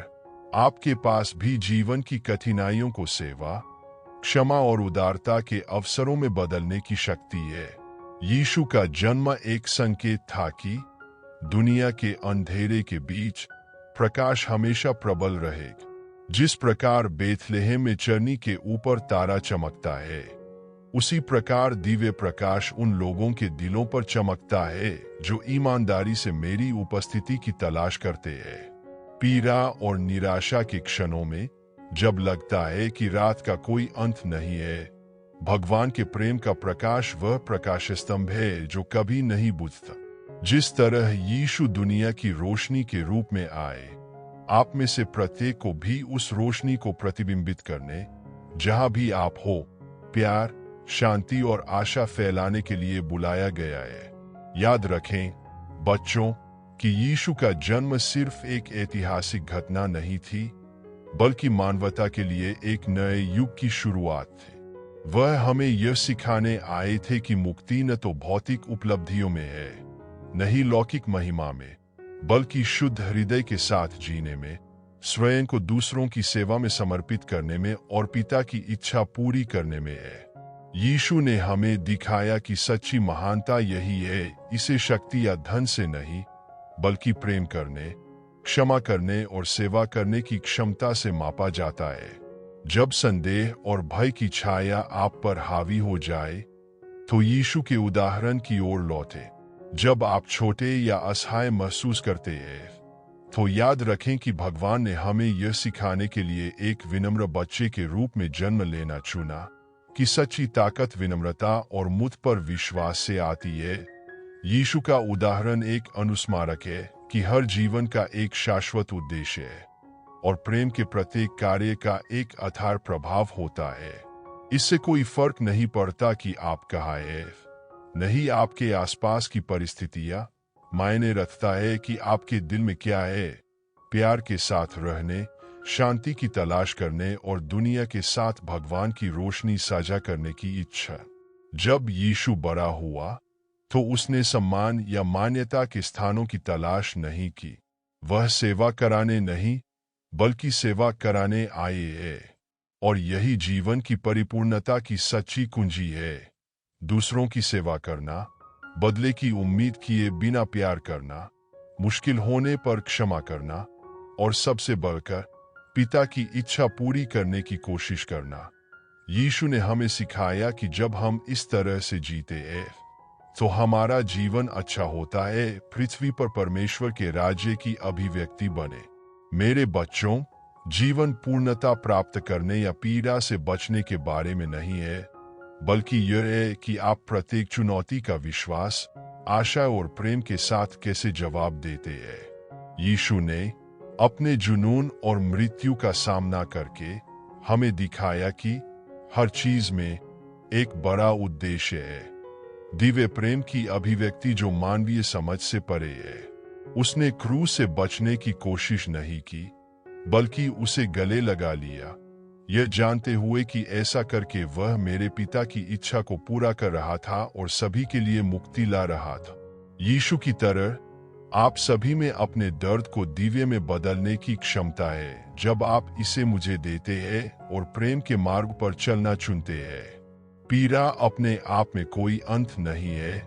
आपके पास भी जीवन की कठिनाइयों को सेवा, क्षमा और उदारता के अवसरों में बदलने की शक्ति है। यीशु का जन्म एक संकेत था कि दुनिया के अंधेरे के बीच प्रकाश हमेशा प्रबल रहेगा। जिस प्रकार बेथलेहम में चरनी के ऊपर तारा चमकता है, उसी प्रकार दिव्य प्रकाश उन लोगों के दिलों पर चमकता है जो ईमानदारी से मेरी उपस्थिति की तलाश करते हैं। पीड़ा और निराशा के क्षणों में जब लगता है कि रात का कोई अंत नहीं है, भगवान के प्रेम का प्रकाश वह प्रकाश स्तंभ है जो कभी नहीं बुझता। जिस तरह यीशु दुनिया की रोशनी के रूप में आए, आप में से प्रत्येक को भी उस रोशनी को प्रतिबिंबित करने, जहां भी आप हो, प्यार, शांति और आशा फैलाने के लिए बुलाया गया है। याद रखें बच्चों कि यीशु का जन्म सिर्फ एक ऐतिहासिक घटना नहीं थी, बल्कि मानवता के लिए एक नए युग की शुरुआत थी। वह हमें यह सिखाने आए थे कि मुक्ति न तो भौतिक उपलब्धियों में है, न ही लौकिक महिमा में, बल्कि शुद्ध हृदय के साथ जीने में, स्वयं को दूसरों की सेवा में समर्पित करने में और पिता की इच्छा पूरी करने में है। यीशु ने हमें दिखाया कि सच्ची महानता यही है, इसे शक्ति या धन से नहीं, बल्कि प्रेम करने, क्षमा करने और सेवा करने की क्षमता से मापा जाता है। जब संदेह और भय की छाया आप पर हावी हो जाए, तो यीशु के उदाहरण की ओर लौटे। जब आप छोटे या असहाय महसूस करते हैं, तो याद रखें कि भगवान ने हमें यह सिखाने के लिए एक विनम्र बच्चे के रूप में जन्म लेना चुना कि सच्ची ताकत विनम्रता और मुझ पर विश्वास से आती है। यीशु का उदाहरण एक अनुस्मारक है कि हर जीवन का एक शाश्वत उद्देश्य है और प्रेम के प्रत्येक कार्य का एक अथाह प्रभाव होता है। इससे कोई फर्क नहीं पड़ता कि आप कहाँ हैं, नहीं आपके आसपास की परिस्थितियां, मायने रखता है कि आपके दिल में क्या है। प्यार के साथ रहने, शांति की तलाश करने और दुनिया के साथ भगवान की रोशनी साझा करने की इच्छा। जब यीशु बड़ा हुआ, तो उसने सम्मान या मान्यता के स्थानों की तलाश नहीं की। वह सेवा कराने नहीं, बल्कि सेवा कराने आए है, और यही जीवन की परिपूर्णता की सच्ची कुंजी है। दूसरों की सेवा करना, बदले की उम्मीद किए बिना प्यार करना, मुश्किल होने पर क्षमा करना, और सबसे बढ़कर पिता की इच्छा पूरी करने की कोशिश करना। यीशु ने हमें सिखाया कि जब हम इस तरह से जीते हैं, तो हमारा जीवन अच्छा होता है, पृथ्वी पर परमेश्वर के राज्य की अभिव्यक्ति बने। मेरे बच्चों, जीवन पूर्णता प्राप्त करने या पीड़ा से बचने के बारे में नहीं है, बल्कि यह है कि आप प्रत्येक चुनौती का विश्वास, आशा और प्रेम के साथ कैसे जवाब देते हैं। यीशु ने अपने जुनून और मृत्यु का सामना करके हमें दिखाया कि हर चीज में एक बड़ा उद्देश्य है, दिव्य प्रेम की अभिव्यक्ति जो मानवीय समझ से परे है। उसने क्रूस से बचने की कोशिश नहीं की, बल्कि उसे गले लगा लिया, यह जानते हुए कि ऐसा करके वह मेरे पिता की इच्छा को पूरा कर रहा था और सभी के लिए मुक्ति ला रहा था। यीशु की तरह आप सभी में अपने दर्द को दिव्य में बदलने की क्षमता है जब आप इसे मुझे देते हैं और प्रेम के मार्ग पर चलना चुनते हैं। पीड़ा अपने आप में कोई अंत नहीं है,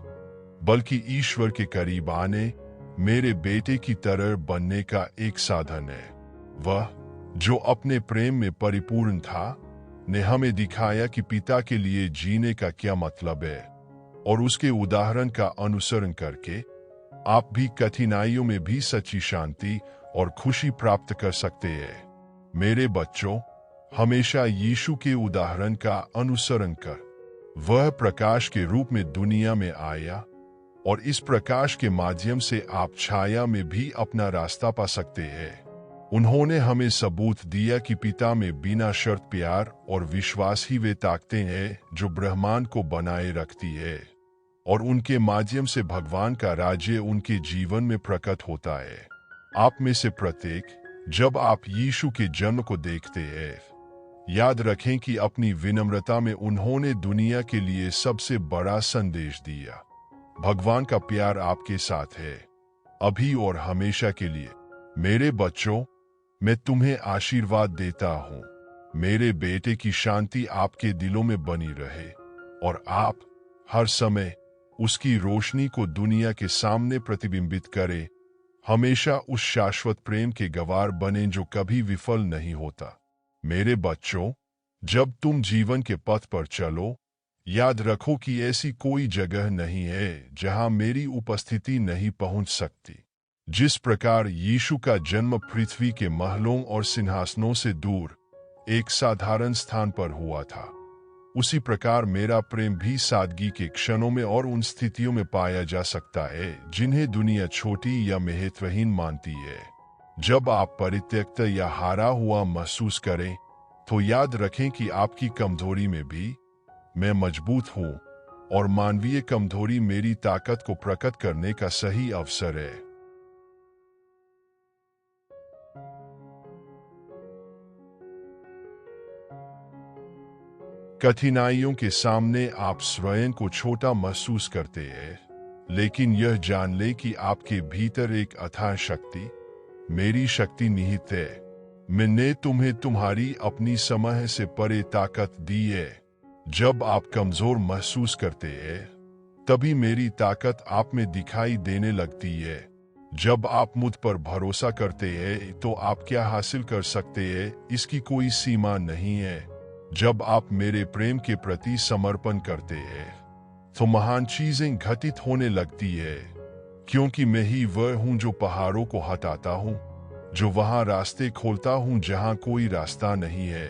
बल्कि ईश्वर के करीब आने, मेरे बेटे की तरह बनने का एक साधन है। वह जो अपने प्रेम में परिपूर्ण था, ने हमें दिखाया कि पिता के लिए जीने का क्या मतलब है, और उसके उदाहरण का अनुसरण करके आप भी कठिनाइयों में भी सच्ची शांति और खुशी प्राप्त कर सकते हैं। मेरे बच्चों, हमेशा यीशु के उदाहरण का अनुसरण कर। वह प्रकाश के रूप में दुनिया में आया, और इस प्रकाश के माध्यम से आप छाया में भी अपना रास्ता पा सकते हैं। उन्होंने हमें सबूत दिया कि पिता में बिना शर्त प्यार और विश्वास ही वे ताकतें हैं जो ब्रह्मांड को बनाए रखती है, और उनके माध्यम से भगवान का राज्य उनके जीवन में प्रकट होता है। आप में से प्रत्येक, जब आप यीशु के जन्म को देखते हैं, याद रखें कि अपनी विनम्रता में उन्होंने दुनिया के लिए सबसे बड़ा संदेश दिया। भगवान का प्यार आपके साथ है, अभी और हमेशा के लिए। मेरे बच्चों, मैं तुम्हें आशीर्वाद देता हूँ। मेरे बेटे की शांति आपके दिलों में बनी रहे और आप हर समय उसकी रोशनी को दुनिया के सामने प्रतिबिंबित करें। हमेशा उस शाश्वत प्रेम के गवाह बने जो कभी विफल नहीं होता। मेरे बच्चों, जब तुम जीवन के पथ पर चलो, याद रखो कि ऐसी कोई जगह नहीं है जहां मेरी उपस्थिति नहीं पहुंच सकती। जिस प्रकार यीशु का जन्म पृथ्वी के महलों और सिंहासनों से दूर एक साधारण स्थान पर हुआ था, उसी प्रकार मेरा प्रेम भी सादगी के क्षणों में और उन स्थितियों में पाया जा सकता है जिन्हें दुनिया छोटी या महत्वहीन मानती है। जब आप परित्यक्त या हारा हुआ महसूस करें, तो याद रखें कि आपकी कमजोरी में भी मैं मजबूत हूं और मानवीय कमजोरी मेरी ताकत को प्रकट करने का सही अवसर है। कठिनाइयों के सामने आप स्वयं को छोटा महसूस करते हैं, लेकिन यह जान ले कि आपके भीतर एक अथाह शक्ति, मेरी शक्ति निहित है। मैंने तुम्हें तुम्हारी अपनी समझ से परे ताकत दी है। जब आप कमजोर महसूस करते हैं, तभी मेरी ताकत आप में दिखाई देने लगती है। जब आप मुझ पर भरोसा करते हैं, तो आप क्या हासिल कर सकते हैं, इसकी कोई सीमा नहीं है। जब आप मेरे प्रेम के प्रति समर्पण करते हैं, तो महान चीजें घटित होने लगती है, क्योंकि मैं ही वह हूं जो पहाड़ों को हटाता हूं, जो वहां रास्ते खोलता हूं जहां कोई रास्ता नहीं है।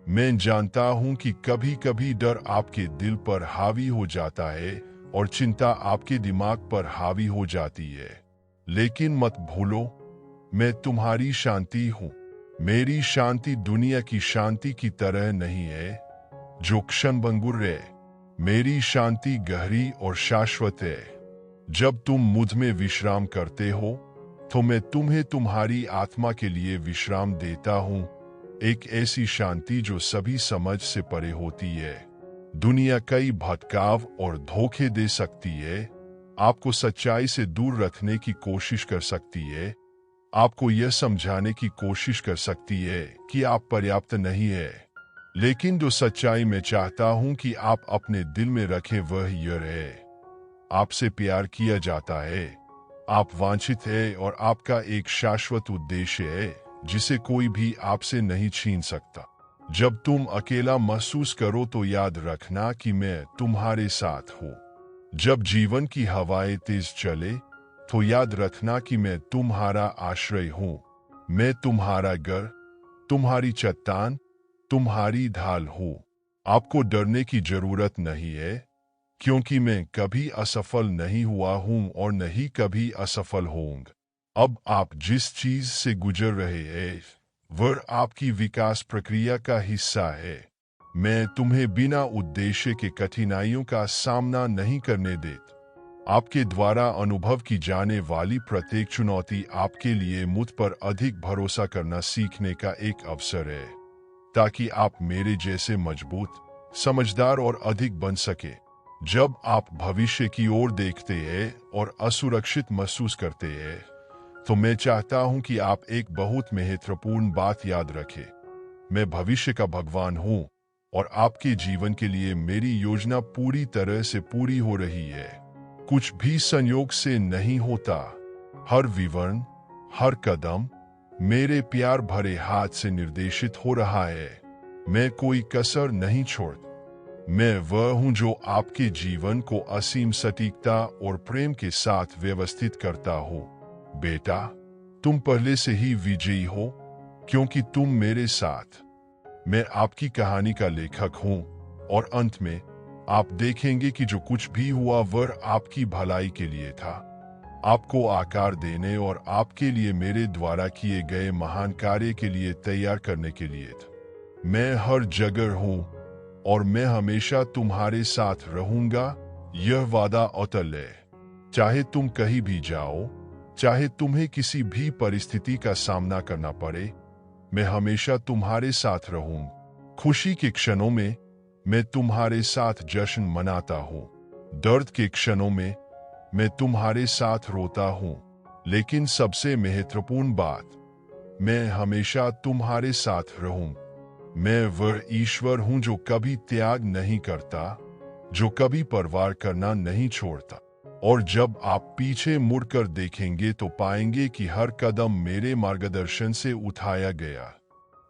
मैं जानता हूं कि कभी कभी डर आपके दिल पर हावी हो जाता है और चिंता आपके दिमाग पर हावी हो जाती है, लेकिन मत भूलो, मैं तुम्हारी शांति हूं। मेरी शांति दुनिया की शांति की तरह नहीं है, जो क्षणभंगुर है। मेरी शांति गहरी और शाश्वत है। जब तुम मुझ में विश्राम करते हो, तो मैं तुम्हें तुम्हारी आत्मा के लिए विश्राम देता हूं, एक ऐसी शांति जो सभी समझ से परे होती है। दुनिया कई भटकाव और धोखे दे सकती है, आपको सच्चाई से दूर रखने की कोशिश कर सकती है, आपको यह समझाने की कोशिश कर सकती है कि आप पर्याप्त नहीं है। लेकिन जो सच्चाई मैं चाहता हूं कि आप अपने दिल में रखें, वह यह है, आपसे प्यार किया जाता है, आप वांछित है और आपका एक शाश्वत उद्देश्य है जिसे कोई भी आपसे नहीं छीन सकता। जब तुम अकेला महसूस करो, तो याद रखना कि मैं तुम्हारे साथ हूं। जब जीवन की हवाएं तेज चले, तो याद रखना कि मैं तुम्हारा आश्रय हूं। मैं तुम्हारा घर, तुम्हारी चट्टान, तुम्हारी ढाल हूं। आपको डरने की जरूरत नहीं है, क्योंकि मैं कभी असफल नहीं हुआ हूं और नहीं कभी असफल होऊंगा। अब आप जिस चीज से गुजर रहे हैं, वह आपकी विकास प्रक्रिया का हिस्सा है। मैं तुम्हें बिना उद्देश्य के कठिनाइयों का सामना नहीं करने देता। आपके द्वारा अनुभव की जाने वाली प्रत्येक चुनौती आपके लिए मुझ पर अधिक भरोसा करना सीखने का एक अवसर है, ताकि आप मेरे जैसे मजबूत, समझदार और अधिक बन सके। जब आप भविष्य की ओर देखते हैं और असुरक्षित महसूस करते हैं, तो मैं चाहता हूं कि आप एक बहुत महत्वपूर्ण बात याद रखें। मैं भविष्य का भगवान हूं और आपके जीवन के लिए मेरी योजना पूरी तरह से पूरी हो रही है। कुछ भी संयोग से नहीं होता। हर विवरण, हर कदम मेरे प्यार भरे हाथ से निर्देशित हो रहा है। मैं कोई कसर नहीं छोड़ता। मैं वह हूं जो आपके जीवन को असीम सटीकता और प्रेम के साथ व्यवस्थित करता हूं। बेटा, तुम पहले से ही विजयी हो, क्योंकि तुम मेरे साथ। मैं आपकी कहानी का लेखक हूं और अंत में आप देखेंगे कि जो कुछ भी हुआ वह आपकी भलाई के लिए था, आपको आकार देने और आपके लिए मेरे द्वारा किए गए महान कार्य के लिए तैयार करने के लिए था। मैं हर जगह हूं और मैं हमेशा तुम्हारे साथ रहूंगा। यह वादा अटल है। चाहे तुम कहीं भी जाओ, चाहे तुम्हें किसी भी परिस्थिति का सामना करना पड़े, मैं हमेशा तुम्हारे साथ रहूंगा। खुशी के क्षणों में मैं तुम्हारे साथ जश्न मनाता हूँ। दर्द के क्षणों में मैं तुम्हारे साथ रोता हूँ। लेकिन सबसे महत्वपूर्ण बात, मैं हमेशा तुम्हारे साथ रहूंगा। मैं वह ईश्वर हूं जो कभी त्याग नहीं करता, जो कभी परवार करना नहीं छोड़ता। और जब आप पीछे मुड़कर देखेंगे तो पाएंगे कि हर कदम मेरे मार्गदर्शन से उठाया गया।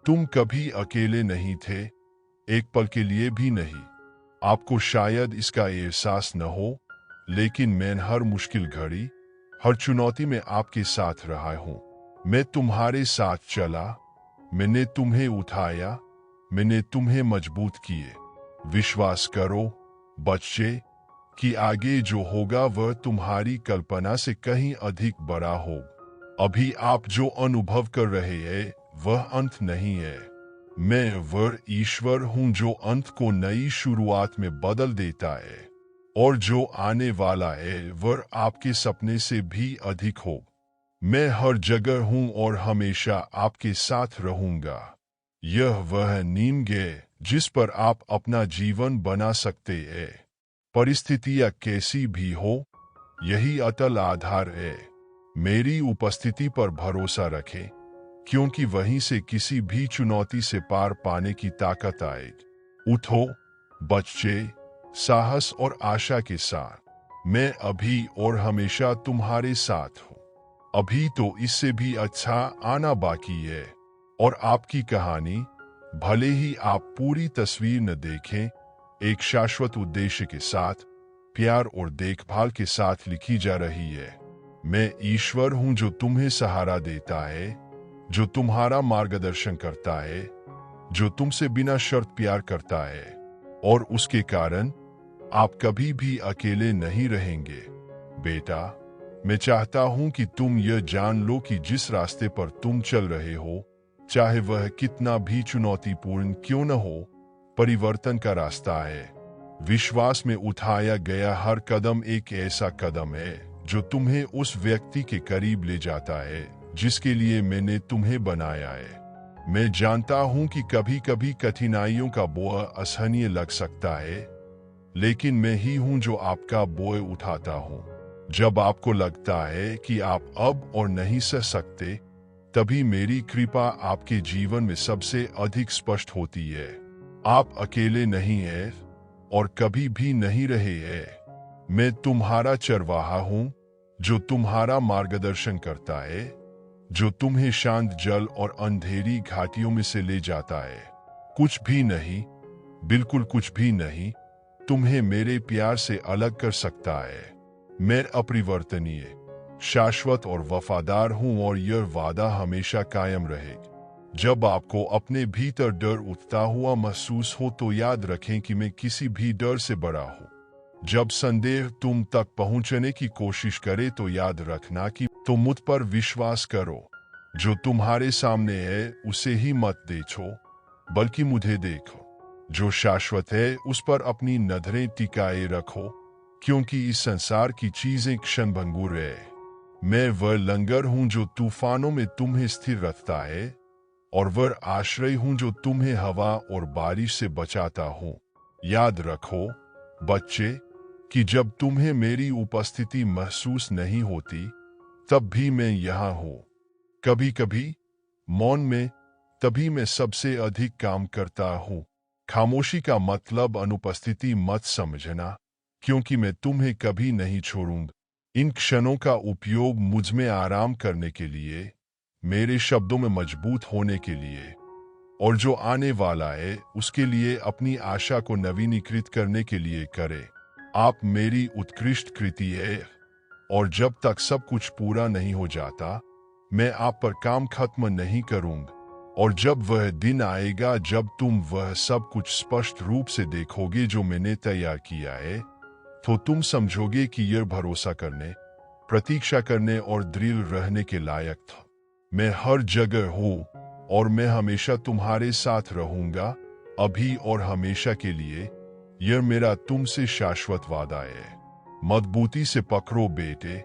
तुम कभी अकेले नहीं थे, एक पल के लिए भी नहीं। आपको शायद इसका एहसास न हो, लेकिन मैं हर मुश्किल घड़ी, हर चुनौती में आपके साथ रहा हूं। मैं तुम्हारे साथ चला, मैंने तुम्हें उठाया, मैंने तुम्हें मजबूत किए। विश्वास करो बच्चे कि आगे जो होगा वह तुम्हारी कल्पना से कहीं अधिक बड़ा हो। अभी आप जो अनुभव कर रहे हैं वह अंत नहीं है। मैं वह ईश्वर हूं जो अंत को नई शुरुआत में बदल देता है, और जो आने वाला है वह आपके सपने से भी अधिक हो। मैं हर जगह हूं और हमेशा आपके साथ रहूंगा। यह वह नींव है जिस पर आप अपना जीवन बना सकते हैं। परिस्थितियां कैसी भी हो, यही अटल आधार है। मेरी उपस्थिति पर भरोसा रखें, क्योंकि वहीं से किसी भी चुनौती से पार पाने की ताकत आएगी। उठो बच्चे, साहस और आशा के साथ। मैं अभी और हमेशा तुम्हारे साथ हूँ। अभी तो इससे भी अच्छा आना बाकी है, और आपकी कहानी, भले ही आप पूरी तस्वीर न देखें, एक शाश्वत उद्देश्य के साथ, प्यार और देखभाल के साथ लिखी जा रही है। मैं ईश्वर हूं जो तुम्हें सहारा देता है, जो तुम्हारा मार्गदर्शन करता है, जो तुमसे बिना शर्त प्यार करता है, और उसके कारण आप कभी भी अकेले नहीं रहेंगे। बेटा, मैं चाहता हूं कि तुम यह जान लो कि जिस रास्ते पर तुम चल रहे हो, चाहे वह कितना भी चुनौतीपूर्ण क्यों न हो, परिवर्तन का रास्ता है। विश्वास में उठाया गया हर कदम एक ऐसा कदम है जो तुम्हें उस व्यक्ति के करीब ले जाता है जिसके लिए मैंने तुम्हें बनाया है। मैं जानता हूं कि कभी कभी कठिनाइयों का बोझ असहनीय लग सकता है, लेकिन मैं ही हूं जो आपका बोझ उठाता हूं। जब आपको लगता है कि आप अब और नहीं सह सकते, तभी मेरी कृपा आपके जीवन में सबसे अधिक स्पष्ट होती है। आप अकेले नहीं हैं और कभी भी नहीं रहे हैं। मैं तुम्हारा चरवाहा हूं जो तुम्हारा मार्गदर्शन करता है, जो तुम्हें शांत जल और अंधेरी घाटियों में से ले जाता है। कुछ भी नहीं, बिल्कुल कुछ भी नहीं, तुम्हें मेरे प्यार से अलग कर सकता है। मैं अपरिवर्तनीय, शाश्वत और वफादार हूं, और यह वादा हमेशा कायम रहेगा। जब आपको अपने भीतर डर उठता हुआ महसूस हो तो याद रखें कि मैं किसी भी डर से बड़ा हूं। जब संदेह तुम तक पहुंचने की कोशिश करे तो याद रखना कि तुम मुझ पर विश्वास करो। जो तुम्हारे सामने है उसे ही मत देखो, बल्कि मुझे देखो। जो शाश्वत है उस पर अपनी नजरें टिकाए रखो, क्योंकि इस संसार की चीजें क्षणभंगुर है। मैं वह लंगर हूं जो तूफानों में तुम्हें स्थिर रखता है, और वह आश्रय हूं जो तुम्हें हवा और बारिश से बचाता हूं। याद रखो बच्चे कि जब तुम्हें मेरी उपस्थिति महसूस नहीं होती, तब भी मैं यहाँ हूं। कभी कभी मौन में, तभी मैं सबसे अधिक काम करता हूं। खामोशी का मतलब अनुपस्थिति मत समझना, क्योंकि मैं तुम्हें कभी नहीं छोड़ूंगा। इन क्षणों का उपयोग मुझ में आराम करने के लिए, मेरे शब्दों में मजबूत होने के लिए, और जो आने वाला है उसके लिए अपनी आशा को नवीनीकृत करने के लिए करें। आप मेरी उत्कृष्ट कृति है, और जब तक सब कुछ पूरा नहीं हो जाता, मैं आप पर काम खत्म नहीं करूंगा। और जब वह दिन आएगा जब तुम वह सब कुछ स्पष्ट रूप से देखोगे जो मैंने तैयार किया है, तो तुम समझोगे कि यह भरोसा करने, प्रतीक्षा करने और दृढ़ रहने के लायक था। मैं हर जगह हूँ, और मैं हमेशा तुम्हारे साथ रहूंगा, अभी और हमेशा के लिए। यह मेरा तुमसे शाश्वत वादा है। मजबूती से पकड़ो बेटे,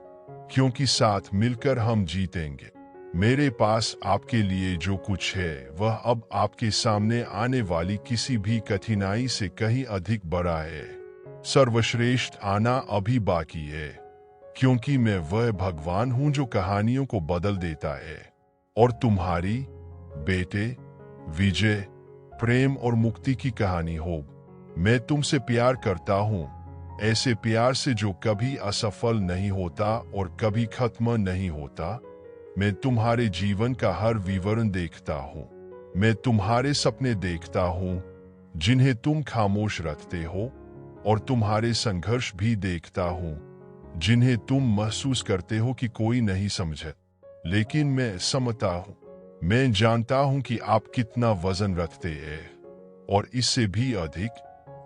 क्योंकि साथ मिलकर हम जीतेंगे। मेरे पास आपके लिए जो कुछ है वह अब आपके सामने आने वाली किसी भी कठिनाई से कहीं अधिक बड़ा है। सर्वश्रेष्ठ आना अभी बाकी है, क्योंकि मैं वह भगवान हूं जो कहानियों को बदल देता है। और तुम्हारी बेटे विजय प्रेम और मुक्ति की कहानी हो। मैं तुमसे प्यार करता हूँ, ऐसे प्यार से जो कभी असफल नहीं होता और कभी खत्म नहीं होता। मैं तुम्हारे जीवन का हर विवरण देखता हूँ। मैं तुम्हारे सपने देखता हूँ जिन्हें तुम खामोश रखते हो, और तुम्हारे संघर्ष भी देखता हूँ जिन्हें तुम महसूस करते हो कि कोई नहीं समझे। लेकिन मैं समझता हूँ, मैं जानता हूँ कि आप कितना वजन रखते हैं, और इससे भी अधिक,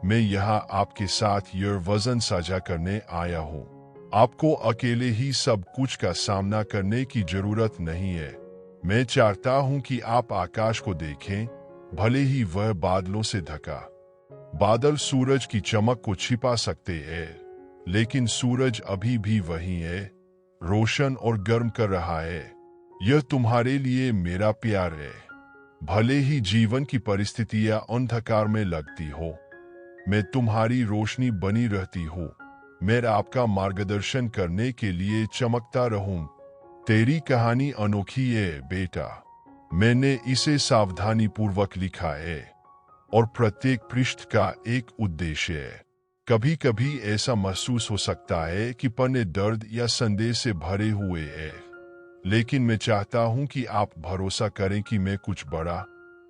मैं यहाँ आपके साथ यह वजन साझा करने आया हूँ। आपको अकेले ही सब कुछ का सामना करने की जरूरत नहीं है। मैं चाहता हूँ कि आप आकाश को देखें, भले ही वह बादलों से ढका। बादल सूरज की चमक को छिपा सकते हैं, लेकिन सूरज अभी भी वही है, रोशन और गर्म कर रहा है। यह तुम्हारे लिए मेरा प्यार है। भले ही जीवन की परिस्थितियां अंधकार में लगती हो, मैं तुम्हारी रोशनी बनी रहती हूँ। मैं आपका मार्गदर्शन करने के लिए चमकता रहूं। तेरी कहानी अनोखी है बेटा। मैंने इसे सावधानी पूर्वक लिखा है, और प्रत्येक पृष्ठ का एक उद्देश्य है। कभी कभी ऐसा महसूस हो सकता है कि पन्ने दर्द या संदेश से भरे हुए हैं, लेकिन मैं चाहता हूं कि आप भरोसा करें कि मैं कुछ बड़ा,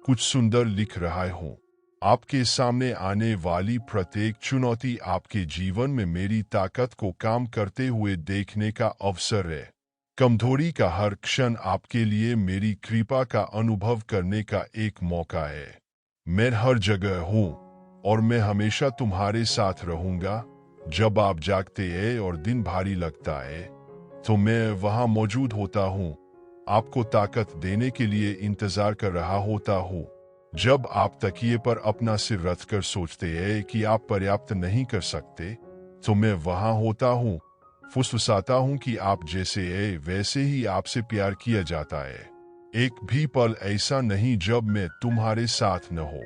कुछ सुंदर लिख रहा हूं। आपके सामने आने वाली प्रत्येक चुनौती आपके जीवन में मेरी ताकत को काम करते हुए देखने का अवसर है। कमजोरी का हर क्षण आपके लिए मेरी कृपा का अनुभव करने का एक मौका है। मैं हर जगह हूँ, और मैं हमेशा तुम्हारे साथ रहूंगा। जब आप जागते हैं और दिन भारी लगता है, तो मैं वहां मौजूद होता हूँ, आपको ताकत देने के लिए इंतजार कर रहा होता हूँ। जब आप तकिए पर अपना सिर रखकर सोचते हैं कि आप पर्याप्त नहीं कर सकते, तो मैं वहां होता हूँ, फुसफुसाता हूँ कि आप जैसे हैं वैसे ही आपसे प्यार किया जाता है। एक भी पल ऐसा नहीं जब मैं तुम्हारे साथ न हो।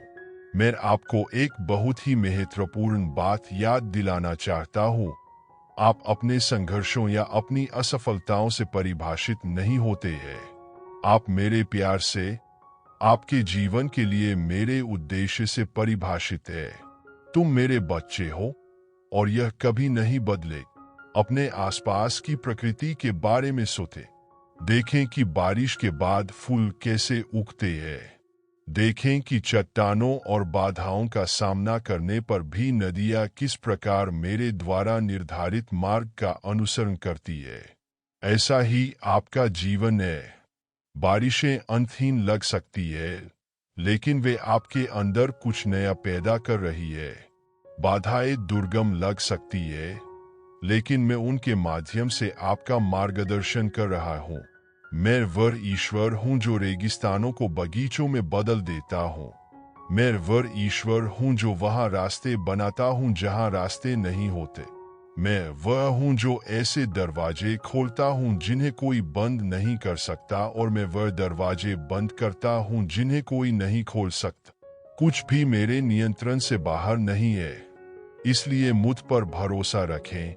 मैं आपको एक बहुत ही महत्वपूर्ण बात याद दिलाना चाहता हूँ। आप अपने संघर्षों या अपनी असफलताओं से परिभाषित नहीं होते हैं। आप मेरे प्यार से, आपके जीवन के लिए मेरे उद्देश्य से परिभाषित है। तुम मेरे बच्चे हो, और यह कभी नहीं बदले। अपने आसपास की प्रकृति के बारे में सोचें। देखें कि बारिश के बाद फूल कैसे उगते हैं। देखें कि चट्टानों और बाधाओं का सामना करने पर भी नदियां किस प्रकार मेरे द्वारा निर्धारित मार्ग का अनुसरण करती है। ऐसा ही आपका जीवन है। बारिशें अंतहीन लग सकती है, लेकिन वे आपके अंदर कुछ नया पैदा कर रही है। बाधाएं दुर्गम लग सकती है, लेकिन मैं उनके माध्यम से आपका मार्गदर्शन कर रहा हूँ। मैं वह ईश्वर हूँ जो रेगिस्तानों को बगीचों में बदल देता हूँ। मैं वह ईश्वर हूँ जो वहाँ रास्ते बनाता हूँ जहाँ रास्ते नहीं होते। मैं वह हूँ जो ऐसे दरवाजे खोलता हूँ जिन्हें कोई बंद नहीं कर सकता, और मैं वह दरवाजे बंद करता हूँ जिन्हें कोई नहीं खोल सकता। कुछ भी मेरे नियंत्रण से बाहर नहीं है, इसलिए मुझ पर भरोसा रखें,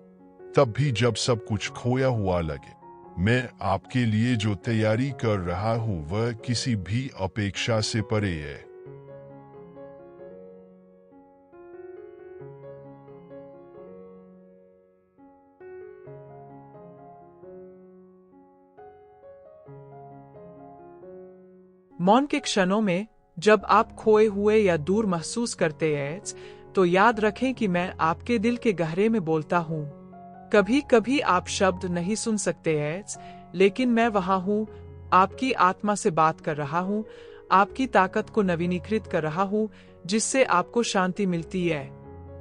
तब भी जब सब कुछ खोया हुआ लगे। मैं आपके लिए जो तैयारी कर रहा हूँ वह किसी भी अपेक्षा से परे है। मौन के क्षणों में जब आप खोए हुए या दूर महसूस करते हैं, तो याद रखें कि मैं आपके दिल के गहरे में बोलता हूँ। कभी कभी आप शब्द नहीं सुन सकते हैं, लेकिन मैं वहां हूँ। आपकी आत्मा से बात कर रहा हूँ, आपकी ताकत को नवीनीकृत कर रहा हूँ, जिससे आपको शांति मिलती है।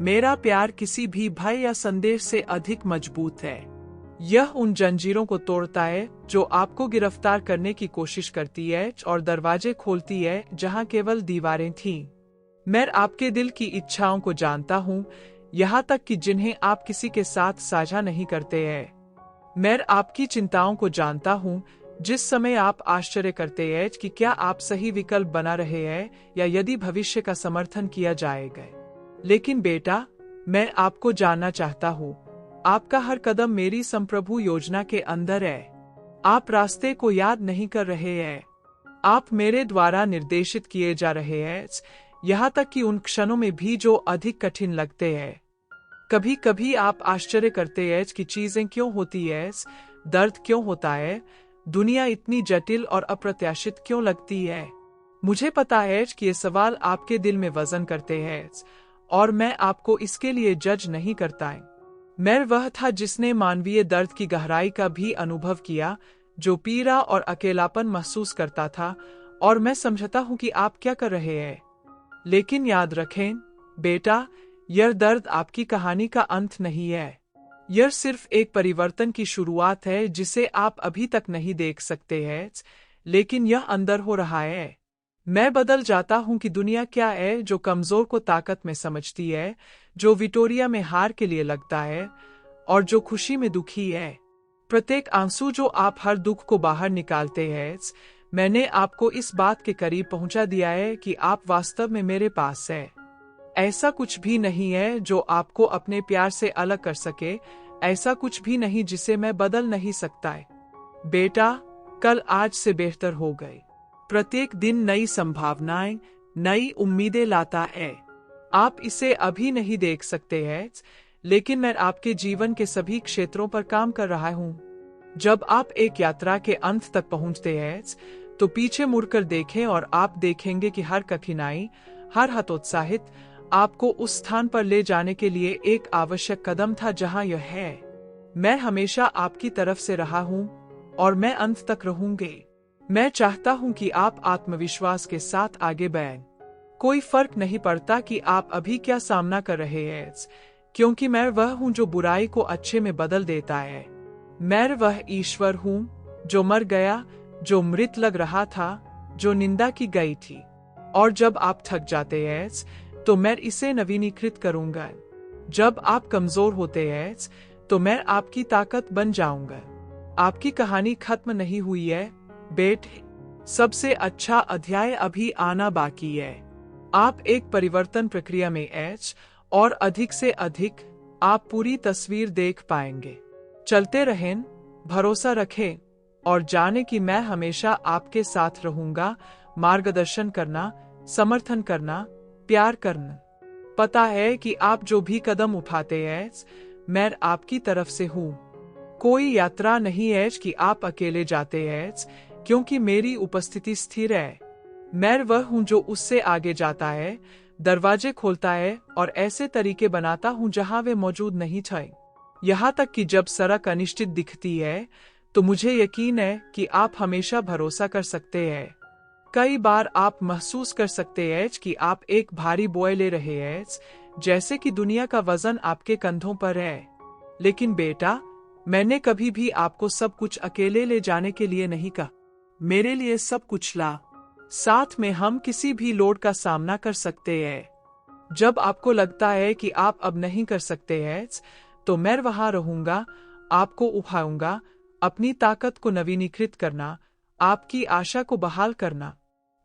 मेरा प्यार किसी भी भय या संदेश से अधिक मजबूत है। यह उन जंजीरों को तोड़ता है जो आपको गिरफ्तार करने की कोशिश करती है, और दरवाजे खोलती है जहां केवल दीवारें थीं। मैं आपके दिल की इच्छाओं को जानता हूँ, यहाँ तक कि जिन्हें आप किसी के साथ साझा नहीं करते हैं। मैं आपकी चिंताओं को जानता हूँ, जिस समय आप आश्चर्य करते हैं कि क्या आप सही विकल्प बना रहे हैं या यदि भविष्य का समर्थन किया जाएगा। लेकिन बेटा, मैं आपको जानना चाहता हूँ। आपका हर कदम मेरी संप्रभु योजना के अंदर है। आप रास्ते को याद नहीं कर रहे हैं, आप मेरे द्वारा निर्देशित किए जा रहे हैं। यहाँ तक कि उन क्षणों में भी जो अधिक कठिन लगते हैं। कभी कभी आप आश्चर्य करते हैं कि चीजें क्यों होती है, दर्द क्यों होता है, दुनिया इतनी जटिल और अप्रत्याशित क्यों लगती है। मुझे पता है कि ये सवाल आपके दिल में वजन करते हैं और मैं आपको इसके लिए जज नहीं करता है। मैं वह था जिसने मानवीय दर्द की गहराई का भी अनुभव किया, जो पीड़ा और अकेलापन महसूस करता था, और मैं समझता हूं कि आप क्या कर रहे हैं। लेकिन याद रखें बेटा, यह दर्द आपकी कहानी का अंत नहीं है। यह सिर्फ एक परिवर्तन की शुरुआत है जिसे आप अभी तक नहीं देख सकते हैं, लेकिन यह अंदर हो रहा है। मैं बदल जाता हूं कि दुनिया क्या है, जो कमजोर को ताकत में समझती है, जो विक्टोरिया में हार के लिए लगता है, और जो खुशी में दुखी है। प्रत्येक आंसू जो आप हर दुख को बाहर निकालते हैं, मैंने आपको इस बात के करीब पहुंचा दिया है कि आप वास्तव में मेरे पास हैं। ऐसा कुछ भी नहीं है जो आपको अपने प्यार से अलग कर सके, ऐसा कुछ भी नहीं जिसे मैं बदल नहीं सकता है। बेटा, कल आज से बेहतर हो गए। प्रत्येक दिन नई संभावनाएं, नई उम्मीदें लाता है। आप इसे अभी नहीं देख सकते हैं, लेकिन मैं आपके जीवन के सभी क्षेत्रों पर काम कर रहा हूं। जब आप एक यात्रा के अंत तक पहुंचते हैं, तो पीछे मुड़कर देखें और आप देखेंगे कि हर कठिनाई, हर हतोत्साहित आपको उस स्थान पर ले जाने के लिए एक आवश्यक कदम था जहां यह है। मैं हमेशा आपकी तरफ से रहा हूं और मैं अंत तक रहूंगी। मैं चाहता हूं कि आप आत्मविश्वास के साथ आगे बढ़ें। कोई फर्क नहीं पड़ता कि आप अभी क्या सामना कर रहे हैं, क्योंकि मैं वह हूं जो बुराई को अच्छे में बदल देता है। मैं वह ईश्वर हूं जो मर गया, जो मृत लग रहा था, जो निंदा की गई थी। और जब आप थक जाते हैं तो मैं इसे नवीनीकृत करूंगा। जब आप कमजोर होते हैं तो मैं आपकी ताकत बन जाऊंगा। आपकी कहानी खत्म नहीं हुई है बेटे, सबसे अच्छा अध्याय अभी आना बाकी है। आप एक परिवर्तन प्रक्रिया में हैं और अधिक से अधिक आप पूरी तस्वीर देख पाएंगे। चलते रहें, भरोसा रखें और जाने कि मैं हमेशा आपके साथ रहूंगा। मार्गदर्शन करना, समर्थन करना, प्यार करना। पता है कि आप जो भी कदम उठाते हैं, मैं आपकी तरफ से हूं। कोई यात्रा नहीं है कि आप अकेले जाते हैं, क्योंकि मेरी उपस्थिति स्थिर है। मैं वह हूं जो उससे आगे जाता है, दरवाजे खोलता है और ऐसे तरीके बनाता हूं जहां वे मौजूद नहीं थे। यहां तक कि जब सड़क अनिश्चित दिखती है, तो मुझे यकीन है कि आप हमेशा भरोसा कर सकते हैं। कई बार आप महसूस कर सकते हैं कि आप एक भारी बोझ ले रहे हैं, जैसे कि दुनिया का वजन आपके कंधों पर है। लेकिन बेटा, मैंने कभी भी आपको सब कुछ अकेले ले जाने के लिए नहीं कहा। मेरे लिए सब कुछ ला। साथ में हम किसी भी लोड का सामना कर सकते हैं। जब आपको लगता है कि आप अब नहीं कर सकते हैं, तो मैं वहां रहूंगा, आपको उठाऊंगा, अपनी ताकत को नवीनीकृत करना, आपकी आशा को बहाल करना।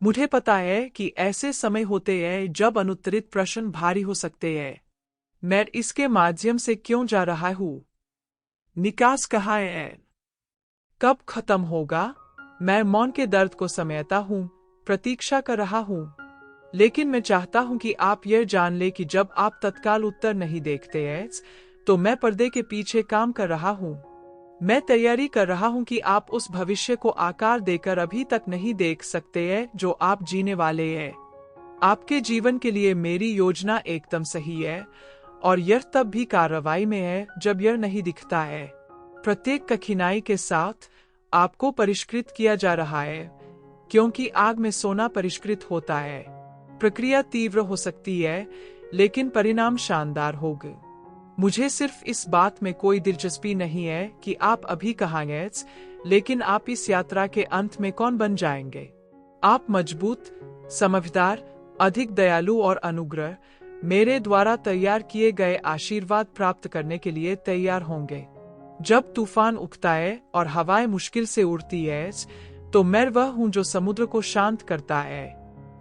मुझे पता है कि ऐसे समय होते हैं जब अनुत्तरित प्रश्न भारी हो सकते हैं। मैं इसके माध्यम से क्यों जा रहा हूँ? निकास कहाँ है? कब खत्म होगा? मैं मौन के दर्द को समेटता हूँ, प्रतीक्षा कर रहा हूँ। लेकिन मैं चाहता हूँ कि आप यह जान ले कि जब आप तत्काल उत्तर नहीं देखते हैं, तो मैं पर्दे के पीछे काम कर रहा हूँ। मैं तैयारी कर रहा हूँ कि आप उस भविष्य को आकार देकर अभी तक नहीं देख सकते हैं जो आप जीने वाले हैं। आपके जीवन के लिए मेरी योजना एकदम सही है, और यह तब भी कार्रवाई में है जब यह नहीं दिखता है। प्रत्येक कठिनाई के साथ आपको परिष्कृत किया जा रहा है, क्योंकि आग में सोना परिष्कृत होता है। प्रक्रिया तीव्र हो सकती है, लेकिन परिणाम शानदार होंगे। मुझे सिर्फ इस बात में कोई दिलचस्पी नहीं है कि आप अभी कहाँ हैं, लेकिन आप इस यात्रा के अंत में कौन बन जाएंगे। आप मजबूत, समझदार, अधिक दयालु और अनुग्रह, मेरे द्वारा तैयार किए गए आशीर्वाद प्राप्त करने के लिए तैयार होंगे। जब तूफान उठता है और हवाएं मुश्किल से उड़ती है, तो मैं वह हूं जो समुद्र को शांत करता है।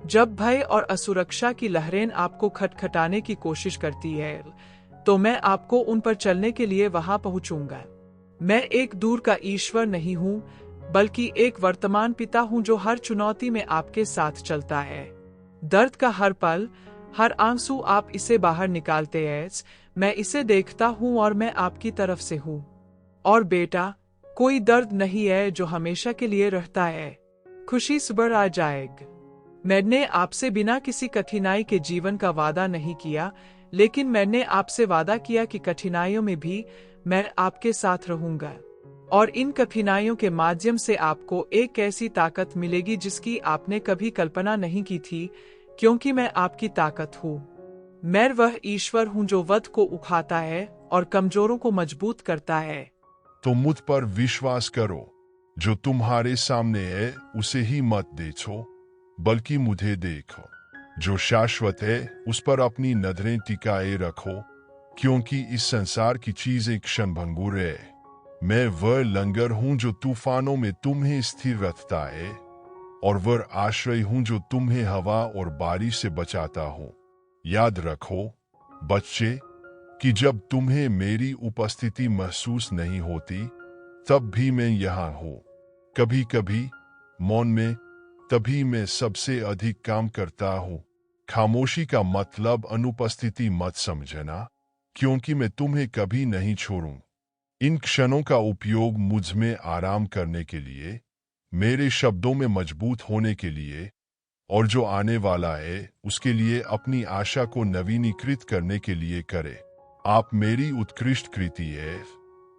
जब भय और असुरक्षा की लहरें आपको खटखटाने की कोशिश करती है, तो मैं आपको उन पर चलने के लिए वहां पहुंचूंगा। मैं एक दूर का ईश्वर नहीं हूं, बल्कि एक वर्तमान पिता हूं जो हर चुनौती में आपके साथ चलता है। दर्द का हर पल, हर आंसू आप इसे बाहर निकालते हैं। मैं इसे देखता हूँ और मैं आपकी तरफ से हूँ। और बेटा, कोई दर्द नहीं है जो हमेशा के लिए रहता है। खुशी सुबह आ जाएगी। मैंने आपसे बिना किसी कठिनाई के जीवन का वादा नहीं किया, लेकिन मैंने आपसे वादा किया कि कठिनाइयों में भी मैं आपके साथ रहूंगा। और इन कठिनाइयों के माध्यम से आपको एक ऐसी ताकत मिलेगी जिसकी आपने कभी कल्पना नहीं की थी, क्योंकि मैं आपकी ताकत हूँ। मैं वह ईश्वर हूँ जो वध को उठाता है और कमजोरों को मजबूत करता है। तो मुझ पर विश्वास करो। जो तुम्हारे सामने है उसे ही मत देखो, बल्कि मुझे देखो। जो शाश्वत है उस पर अपनी नजरें टिकाए रखो, क्योंकि इस संसार की चीजें क्षणभंगुर है। मैं वह लंगर हूं जो तूफानों में तुम्हें स्थिर रखता है, और वह आश्रय हूं जो तुम्हें हवा और बारिश से बचाता हूं। याद रखो बच्चे, कि जब तुम्हें मेरी उपस्थिति महसूस नहीं होती, तब भी मैं यहाँ हूँ। कभी कभी मौन में, तभी मैं सबसे अधिक काम करता हूँ। खामोशी का मतलब अनुपस्थिति मत समझना, क्योंकि मैं तुम्हें कभी नहीं छोड़ूं। इन क्षणों का उपयोग मुझ में आराम करने के लिए, मेरे शब्दों में मजबूत होने के लिए, और जो आने वाला है उसके लिए अपनी आशा को नवीनीकृत करने के लिए करे। आप मेरी उत्कृष्ट कृति है,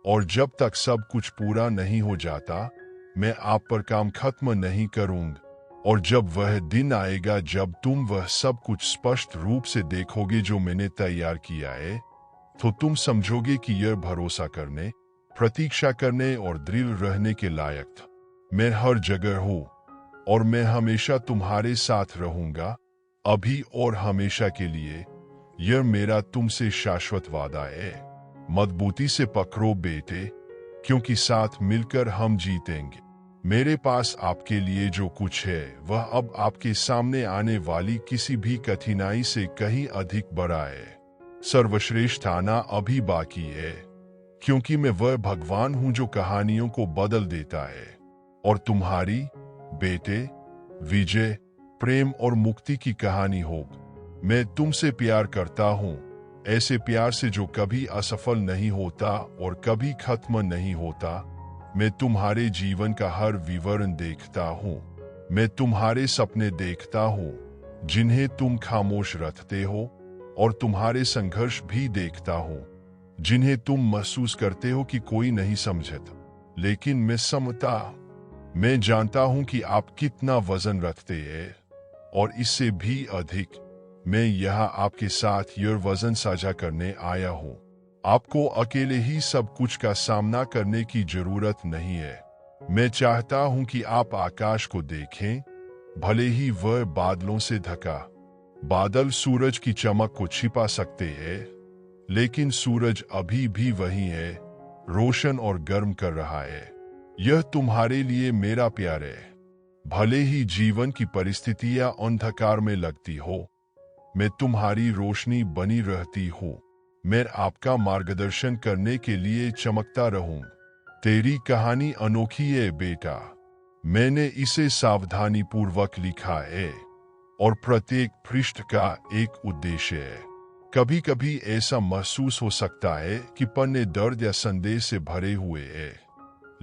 और जब तक सब कुछ पूरा नहीं हो जाता, मैं आप पर काम खत्म नहीं करूंगा। और जब वह दिन आएगा जब तुम वह सब कुछ स्पष्ट रूप से देखोगे जो मैंने तैयार किया है, तो तुम समझोगे कि यह भरोसा करने, प्रतीक्षा करने और दृढ़ रहने के लायक था। मैं हर जगह हूँ, और मैं हमेशा तुम्हारे साथ रहूंगा, अभी और हमेशा के लिए। यह मेरा तुमसे शाश्वत वादा है। मजबूती से पकड़ो बेटे, क्योंकि साथ मिलकर हम जीतेंगे। मेरे पास आपके लिए जो कुछ है वह अब आपके सामने आने वाली किसी भी कठिनाई से कहीं अधिक बड़ा है। सर्वश्रेष्ठ आना अभी बाकी है, क्योंकि मैं वह भगवान हूं जो कहानियों को बदल देता है। और तुम्हारी बेटे विजय, प्रेम और मुक्ति की कहानी होगी। मैं तुमसे प्यार करता हूं, ऐसे प्यार से जो कभी असफल नहीं होता और कभी खत्म नहीं होता। मैं तुम्हारे जीवन का हर विवरण देखता हूं। मैं तुम्हारे सपने देखता हूं, जिन्हें तुम खामोश रखते हो, और तुम्हारे संघर्ष भी देखता हूं, जिन्हें तुम महसूस करते हो कि कोई नहीं समझता, लेकिन मैं समझता। मैं जानता हूं कि आप कितना वजन रखते हैं, और इससे भी अधिक। मैं यहाँ आपके साथ यह वजन साझा करने आया हूँ। आपको अकेले ही सब कुछ का सामना करने की जरूरत नहीं है। मैं चाहता हूं कि आप आकाश को देखें, भले ही वह बादलों से ढका। बादल सूरज की चमक को छिपा सकते हैं, लेकिन सूरज अभी भी वही है, रोशन और गर्म कर रहा है। यह तुम्हारे लिए मेरा प्यार है। भले ही जीवन की परिस्थितियां अंधकार में लगती हो, मैं तुम्हारी रोशनी बनी रहती हूँ। मैं आपका मार्गदर्शन करने के लिए चमकता रहूं। तेरी कहानी अनोखी है बेटा। मैंने इसे सावधानी पूर्वक लिखा है, और प्रत्येक पृष्ठ का एक उद्देश्य है। कभी कभी ऐसा महसूस हो सकता है कि पन्ने दर्द या संदेश से भरे हुए हैं,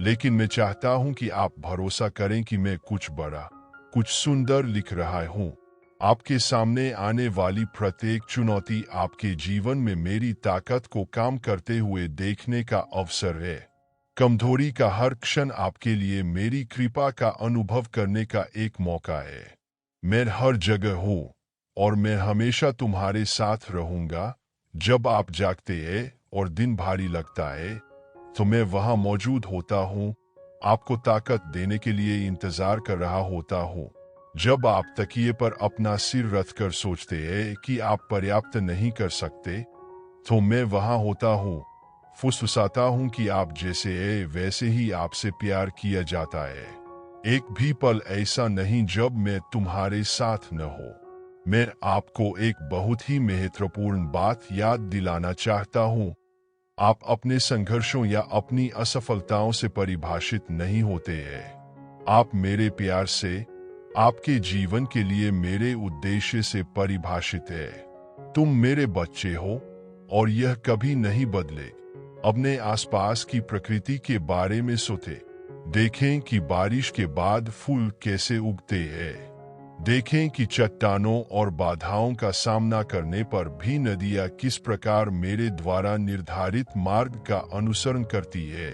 लेकिन मैं चाहता हूं कि आप भरोसा करें कि मैं कुछ बड़ा, कुछ सुंदर लिख रहा हूं। आपके सामने आने वाली प्रत्येक चुनौती आपके जीवन में मेरी ताकत को काम करते हुए देखने का अवसर है। कमजोरी का हर क्षण आपके लिए मेरी कृपा का अनुभव करने का एक मौका है। मैं हर जगह हूँ, और मैं हमेशा तुम्हारे साथ रहूंगा। जब आप जागते हैं और दिन भारी लगता है, तो मैं वहां मौजूद होता हूँ, आपको ताकत देने के लिए इंतजार कर रहा होता हूँ। जब आप तकिए पर अपना सिर रखकर सोचते हैं कि आप पर्याप्त नहीं कर सकते, तो मैं वहां होता हूँ, फुसफुसाता हूँ कि आप जैसे हैं वैसे ही आपसे प्यार किया जाता है। एक भी पल ऐसा नहीं जब मैं तुम्हारे साथ न हो। मैं आपको एक बहुत ही महत्वपूर्ण बात याद दिलाना चाहता हूँ। आप अपने संघर्षों या अपनी असफलताओं से परिभाषित नहीं होते हैं। आप मेरे प्यार से, आपके जीवन के लिए मेरे उद्देश्य से परिभाषित है। तुम मेरे बच्चे हो और यह कभी नहीं बदले। अपने आसपास की प्रकृति के बारे में सोचें। देखें कि बारिश के बाद फूल कैसे उगते हैं। देखें कि चट्टानों और बाधाओं का सामना करने पर भी नदियां किस प्रकार मेरे द्वारा निर्धारित मार्ग का अनुसरण करती है।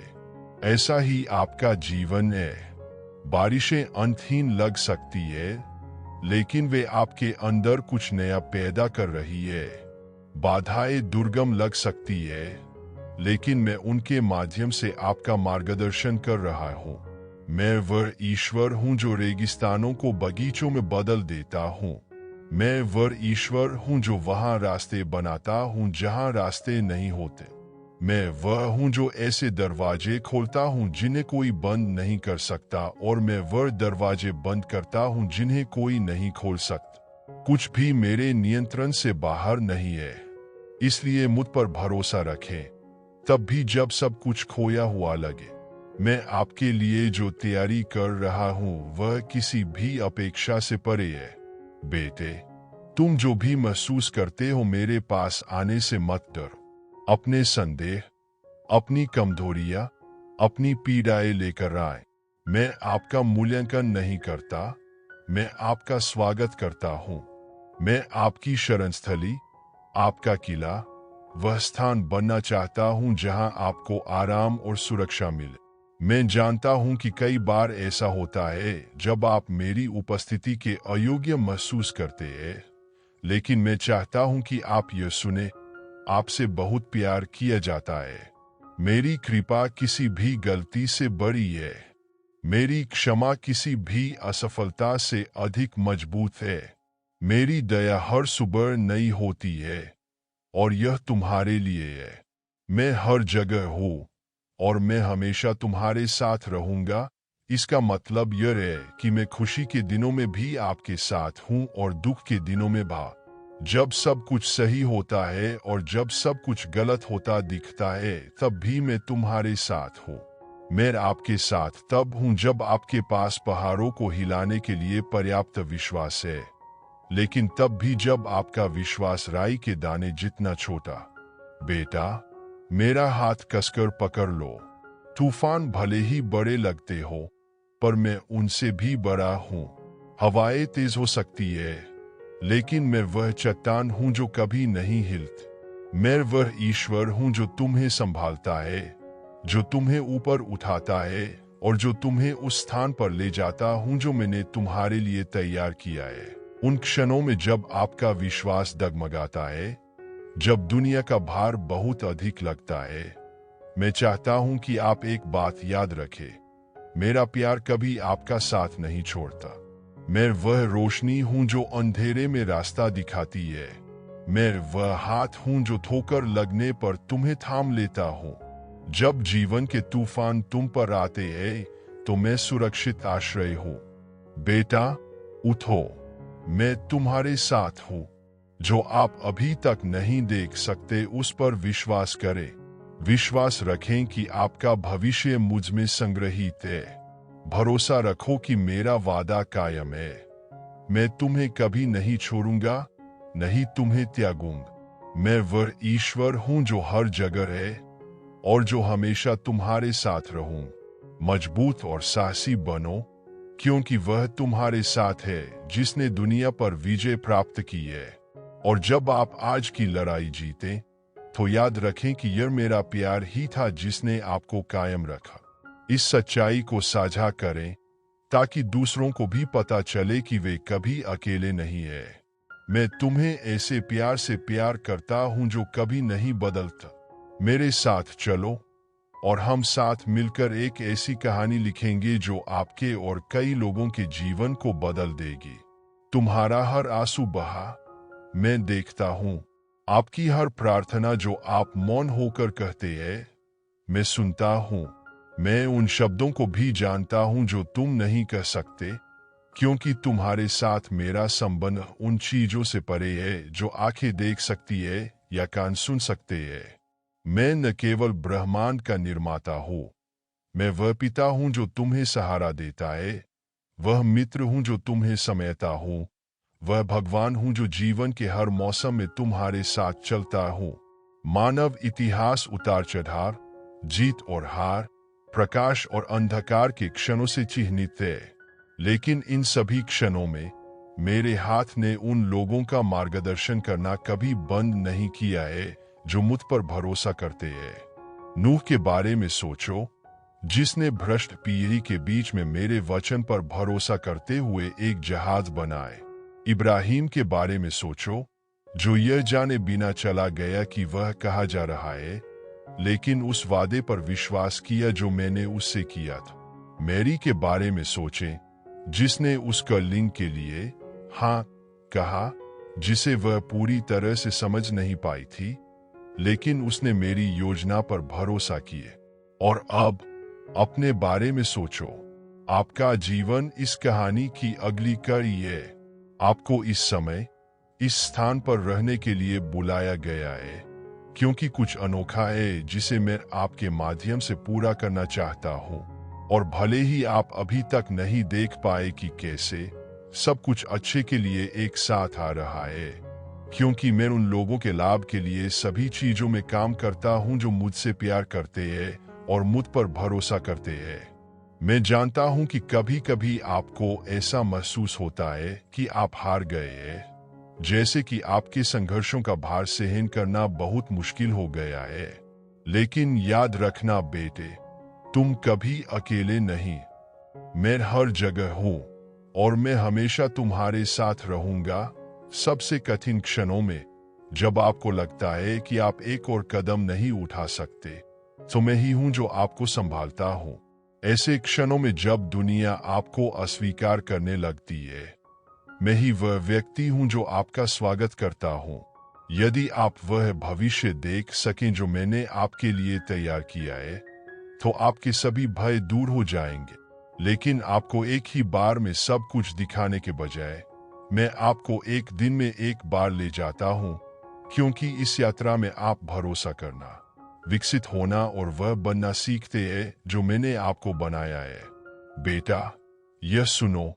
ऐसा ही आपका जीवन है। बारिशें अंतहीन लग सकती है, लेकिन वे आपके अंदर कुछ नया पैदा कर रही है। बाधाएं दुर्गम लग सकती है, लेकिन मैं उनके माध्यम से आपका मार्गदर्शन कर रहा हूँ। मैं वह ईश्वर हूँ जो रेगिस्तानों को बगीचों में बदल देता हूँ। मैं वह ईश्वर हूँ जो वहाँ रास्ते बनाता हूँ जहाँ रास्ते नहीं होते। मैं वह हूँ जो ऐसे दरवाजे खोलता हूँ जिन्हें कोई बंद नहीं कर सकता, और मैं वह दरवाजे बंद करता हूँ जिन्हें कोई नहीं खोल सकता। कुछ भी मेरे नियंत्रण से बाहर नहीं है, इसलिए मुझ पर भरोसा रखें, तब भी जब सब कुछ खोया हुआ लगे। मैं आपके लिए जो तैयारी कर रहा हूँ वह किसी भी अपेक्षा से परे है। बेटे, तुम जो भी महसूस करते हो मेरे पास आने से मत डरो। अपने संदेह, अपनी कमजोरियां, अपनी पीड़ाएं लेकर आए। मैं आपका मूल्यांकन नहीं करता, मैं आपका स्वागत करता हूँ। मैं आपकी शरणस्थली, आपका किला, वह स्थान बनना चाहता हूँ जहां आपको आराम और सुरक्षा मिले। मैं जानता हूं कि कई बार ऐसा होता है जब आप मेरी उपस्थिति के अयोग्य महसूस करते हैं, लेकिन मैं चाहता हूं कि आप यह सुने, आपसे बहुत प्यार किया जाता है। मेरी कृपा किसी भी गलती से बड़ी है। मेरी क्षमा किसी भी असफलता से अधिक मजबूत है। मेरी दया हर सुबह नई होती है, और यह तुम्हारे लिए है। मैं हर जगह हूँ और मैं हमेशा तुम्हारे साथ रहूंगा। इसका मतलब यह है कि मैं खुशी के दिनों में भी आपके साथ हूँ और दुख के दिनों में भी। जब सब कुछ सही होता है और जब सब कुछ गलत होता दिखता है, तब भी मैं तुम्हारे साथ हूँ। मैं आपके साथ तब हूँ जब आपके पास पहाड़ों को हिलाने के लिए पर्याप्त विश्वास है, लेकिन तब भी जब आपका विश्वास राई के दाने जितना छोटा। बेटा, मेरा हाथ कसकर पकड़ लो। तूफान भले ही बड़े लगते हो, पर मैं उनसे भी बड़ा हूँ। हवाएं तेज हो सकती है, लेकिन मैं वह चट्टान हूँ जो कभी नहीं हिलती। मैं वह ईश्वर हूँ जो तुम्हें संभालता है, जो तुम्हें ऊपर उठाता है और जो तुम्हें उस स्थान पर ले जाता हूँ जो मैंने तुम्हारे लिए तैयार किया है। उन क्षणों में जब आपका विश्वास डगमगाता है, जब दुनिया का भार बहुत अधिक लगता है, मैं चाहता हूं कि आप एक बात याद रखें, मेरा प्यार कभी आपका साथ नहीं छोड़ता। मैं वह रोशनी हूं जो अंधेरे में रास्ता दिखाती है। मैं वह हाथ हूं जो ठोकर लगने पर तुम्हें थाम लेता हूं। जब जीवन के तूफान तुम पर आते हैं, तो मैं सुरक्षित आश्रय हूं। बेटा, उठो, मैं तुम्हारे साथ हूं। जो आप अभी तक नहीं देख सकते उस पर विश्वास करें। विश्वास रखें कि आपका भविष्य मुझ में संग्रहित है। भरोसा रखो कि मेरा वादा कायम है। मैं तुम्हें कभी नहीं छोड़ूंगा, नहीं तुम्हें त्यागूंगा। मैं वह ईश्वर हूं जो हर जगह है और जो हमेशा तुम्हारे साथ रहूं। मजबूत और साहसी बनो, क्योंकि वह तुम्हारे साथ है जिसने दुनिया पर विजय प्राप्त की है। और जब आप आज की लड़ाई जीते, तो याद रखें कि यह मेरा प्यार ही था जिसने आपको कायम रखा। इस सच्चाई को साझा करें ताकि दूसरों को भी पता चले कि वे कभी अकेले नहीं है। मैं तुम्हें ऐसे प्यार से प्यार करता हूं जो कभी नहीं बदलता। मेरे साथ चलो और हम साथ मिलकर एक ऐसी कहानी लिखेंगे जो आपके और कई लोगों के जीवन को बदल देगी। तुम्हारा हर आंसू बहा मैं देखता हूं। आपकी हर प्रार्थना जो आप मौन होकर कहते हैं, मैं सुनता हूं। मैं उन शब्दों को भी जानता हूं जो तुम नहीं कह सकते, क्योंकि तुम्हारे साथ मेरा संबंध उन चीजों से परे है जो आंखें देख सकती है या कान सुन सकते हैं। मैं न केवल ब्रह्मांड का निर्माता हूं, मैं वह पिता हूं जो तुम्हें सहारा देता है, वह मित्र हूं जो तुम्हें समेटता हूं, वह भगवान हूं जो जीवन के हर मौसम में तुम्हारे साथ चलता हूं। मानव इतिहास उतार चढ़ाव, जीत और हार, प्रकाश और अंधकार के क्षणों से चिह्नित है, लेकिन इन सभी क्षणों में मेरे हाथ ने उन लोगों का मार्गदर्शन करना कभी बंद नहीं किया है जो मुझ पर भरोसा करते हैं। नूह के बारे में सोचो, जिसने भ्रष्ट पीढ़ी के बीच में मेरे वचन पर भरोसा करते हुए एक जहाज बनाए। इब्राहिम के बारे में सोचो, जो यह जाने बिना चला गया कि वह कहा जा रहा है, लेकिन उस वादे पर विश्वास किया जो मैंने उससे किया था। मैरी के बारे में सोचें, जिसने उस कलिंग के लिए हाँ कहा, जिसे वह पूरी तरह से समझ नहीं पाई थी, लेकिन उसने मेरी योजना पर भरोसा किए। और अब अपने बारे में सोचो, आपका जीवन इस कहानी की अगली कड़ी है। आपको इस समय इस स्थान पर रहने के लिए बुलाया गया है, क्योंकि कुछ अनोखा है जिसे मैं आपके माध्यम से पूरा करना चाहता हूं। और भले ही आप अभी तक नहीं देख पाए कि कैसे सब कुछ अच्छे के लिए एक साथ आ रहा है, क्योंकि मैं उन लोगों के लाभ के लिए सभी चीजों में काम करता हूं जो मुझसे प्यार करते हैं और मुझ पर भरोसा करते हैं। मैं जानता हूं कि कभी कभी आपको ऐसा महसूस होता है कि आप हार गए हैं, जैसे कि आपके संघर्षों का भार सहन करना बहुत मुश्किल हो गया है। लेकिन याद रखना बेटे, तुम कभी अकेले नहीं। मैं हर जगह हूं और मैं हमेशा तुम्हारे साथ रहूंगा। सबसे कठिन क्षणों में, जब आपको लगता है कि आप एक और कदम नहीं उठा सकते, तो मैं ही हूं जो आपको संभालता हूं। ऐसे क्षणों में जब दुनिया आपको अस्वीकार करने लगती है, मैं ही वह व्यक्ति हूं जो आपका स्वागत करता हूं। यदि आप वह भविष्य देख सकें जो मैंने आपके लिए तैयार किया है, तो आपके सभी भय दूर हो जाएंगे। लेकिन आपको एक ही बार में सब कुछ दिखाने के बजाय, मैं आपको एक दिन में एक बार ले जाता हूं, क्योंकि इस यात्रा में आप भरोसा करना, विकसित होना और वह बनना सीखते हैं जो मैंने आपको बनाया है। बेटा, यह सुनो,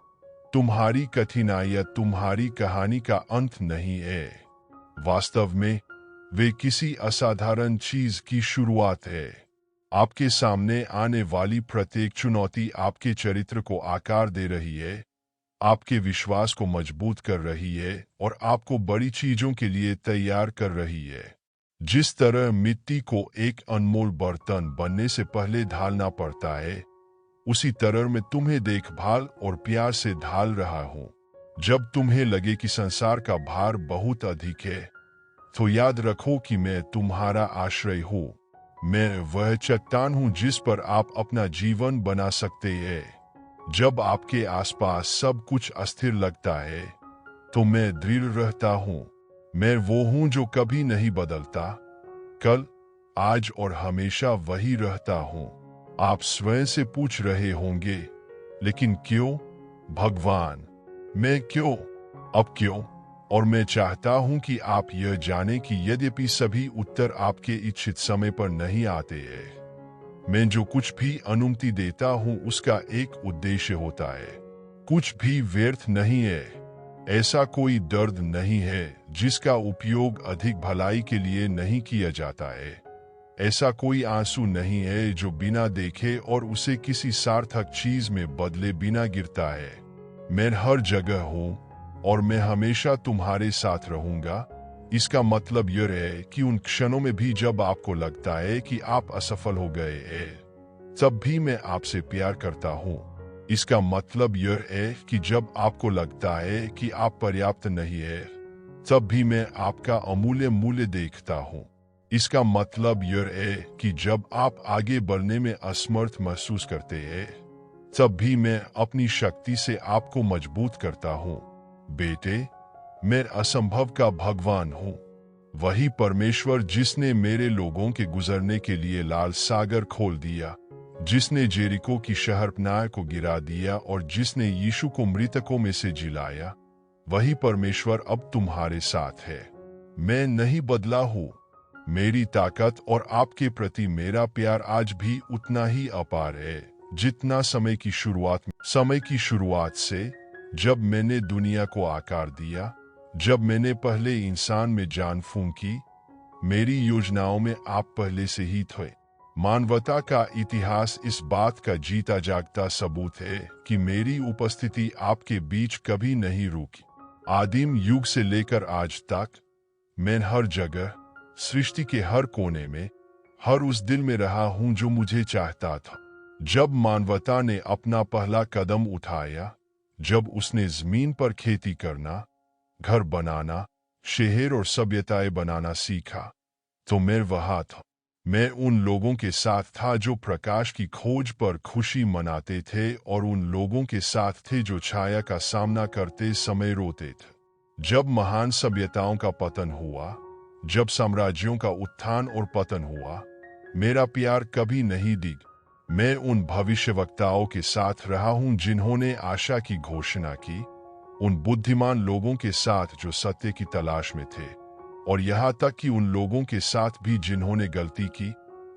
तुम्हारी कठिनाइयां तुम्हारी कहानी का अंत नहीं है। वास्तव में वे किसी असाधारण चीज की शुरुआत है। आपके सामने आने वाली प्रत्येक चुनौती आपके चरित्र को आकार दे रही है, आपके विश्वास को मजबूत कर रही है और आपको बड़ी चीजों के लिए तैयार कर रही है। जिस तरह मिट्टी को एक अनमोल बर्तन बनने से पहले ढालना पड़ता है, उसी तरह मैं तुम्हें देखभाल और प्यार से ढाल रहा हूं। जब तुम्हें लगे कि संसार का भार बहुत अधिक है, तो याद रखो कि मैं तुम्हारा आश्रय हूं। मैं वह चट्टान हूं जिस पर आप अपना जीवन बना सकते हैं। जब आपके आसपास सब कुछ अस्थिर लगता है, तो मैं दृढ़ रहता हूं। मैं वो हूं जो कभी नहीं बदलता, कल, आज और हमेशा वही रहता हूं। आप स्वयं से पूछ रहे होंगे, लेकिन क्यों भगवान? मैं क्यों? अब क्यों? और मैं चाहता हूं कि आप यह जानें कि यद्यपि सभी उत्तर आपके इच्छित समय पर नहीं आते हैं, मैं जो कुछ भी अनुमति देता हूं उसका एक उद्देश्य होता है। कुछ भी व्यर्थ नहीं है। ऐसा कोई दर्द नहीं है जिसका उपयोग अधिक भलाई के लिए नहीं किया जाता है। ऐसा कोई आंसू नहीं है जो बिना देखे और उसे किसी सार्थक चीज में बदले बिना गिरता है। मैं हर जगह हूं और मैं हमेशा तुम्हारे साथ रहूंगा। इसका मतलब यह है कि उन क्षणों में भी जब आपको लगता है कि आप असफल हो गए हैं, तब भी मैं आपसे प्यार करता हूं। इसका मतलब यह है कि जब आपको लगता है कि आप पर्याप्त नहीं है, तब भी मैं आपका अमूल्य मूल्य देखता हूं। इसका मतलब यह है कि जब आप आगे बढ़ने में असमर्थ महसूस करते हैं, तब भी मैं अपनी शक्ति से आपको मजबूत करता हूं। बेटे, मैं असंभव का भगवान हूं। वही परमेश्वर जिसने मेरे लोगों के गुजरने के लिए लाल सागर खोल दिया, जिसने जेरिको की शहरपनाह को गिरा दिया और जिसने यीशु को मृतकों में से जिलाया, वही परमेश्वर अब तुम्हारे साथ है। मैं नहीं बदला हूं। मेरी ताकत और आपके प्रति मेरा प्यार आज भी उतना ही अपार है जितना समय की शुरुआत से, जब मैंने दुनिया को आकार दिया, जब मैंने पहले इंसान में जान फूंकी, मेरी योजनाओं में आप पहले से ही थे। मानवता का इतिहास इस बात का जीता जागता सबूत है कि मेरी उपस्थिति आपके बीच कभी नहीं रुकी। आदिम युग से लेकर आज तक मैं हर जगह, सृष्टि के हर कोने में, हर उस दिल में रहा हूं जो मुझे चाहता था। जब मानवता ने अपना पहला कदम उठाया, जब उसने जमीन पर खेती करना, घर बनाना, शहर और सभ्यताएं बनाना सीखा, तो मैं वहां था। मैं उन लोगों के साथ था जो प्रकाश की खोज पर खुशी मनाते थे और उन लोगों के साथ थे जो छाया का सामना करते समय रोते थे। जब महान सभ्यताओं का पतन हुआ, जब साम्राज्यों का उत्थान और पतन हुआ, मेरा प्यार कभी नहीं डिग। मैं उन भविष्यवक्ताओं के साथ रहा हूं जिन्होंने आशा की घोषणा की, उन बुद्धिमान लोगों के साथ जो सत्य की तलाश में थे, और यहाँ तक कि उन लोगों के साथ भी जिन्होंने गलती की,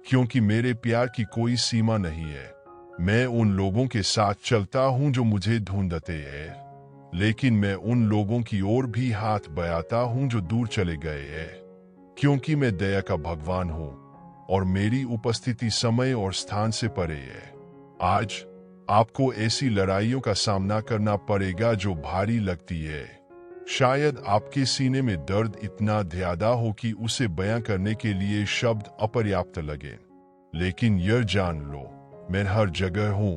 क्योंकि मेरे प्यार की कोई सीमा नहीं है। मैं उन लोगों के साथ चलता हूँ जो मुझे ढूंढते हैं, लेकिन मैं उन लोगों की ओर भी हाथ बढ़ाता हूँ जो दूर चले गए हैं, क्योंकि मैं दया का भगवान हूँ और मेरी उपस्थिति समय और स्थान से परे है। आज आपको ऐसी लड़ाइयों का सामना करना पड़ेगा जो भारी लगती है। शायद आपके सीने में दर्द इतना ज्यादा हो कि उसे बयां करने के लिए शब्द अपर्याप्त लगे, लेकिन यह जान लो, मैं हर जगह हूं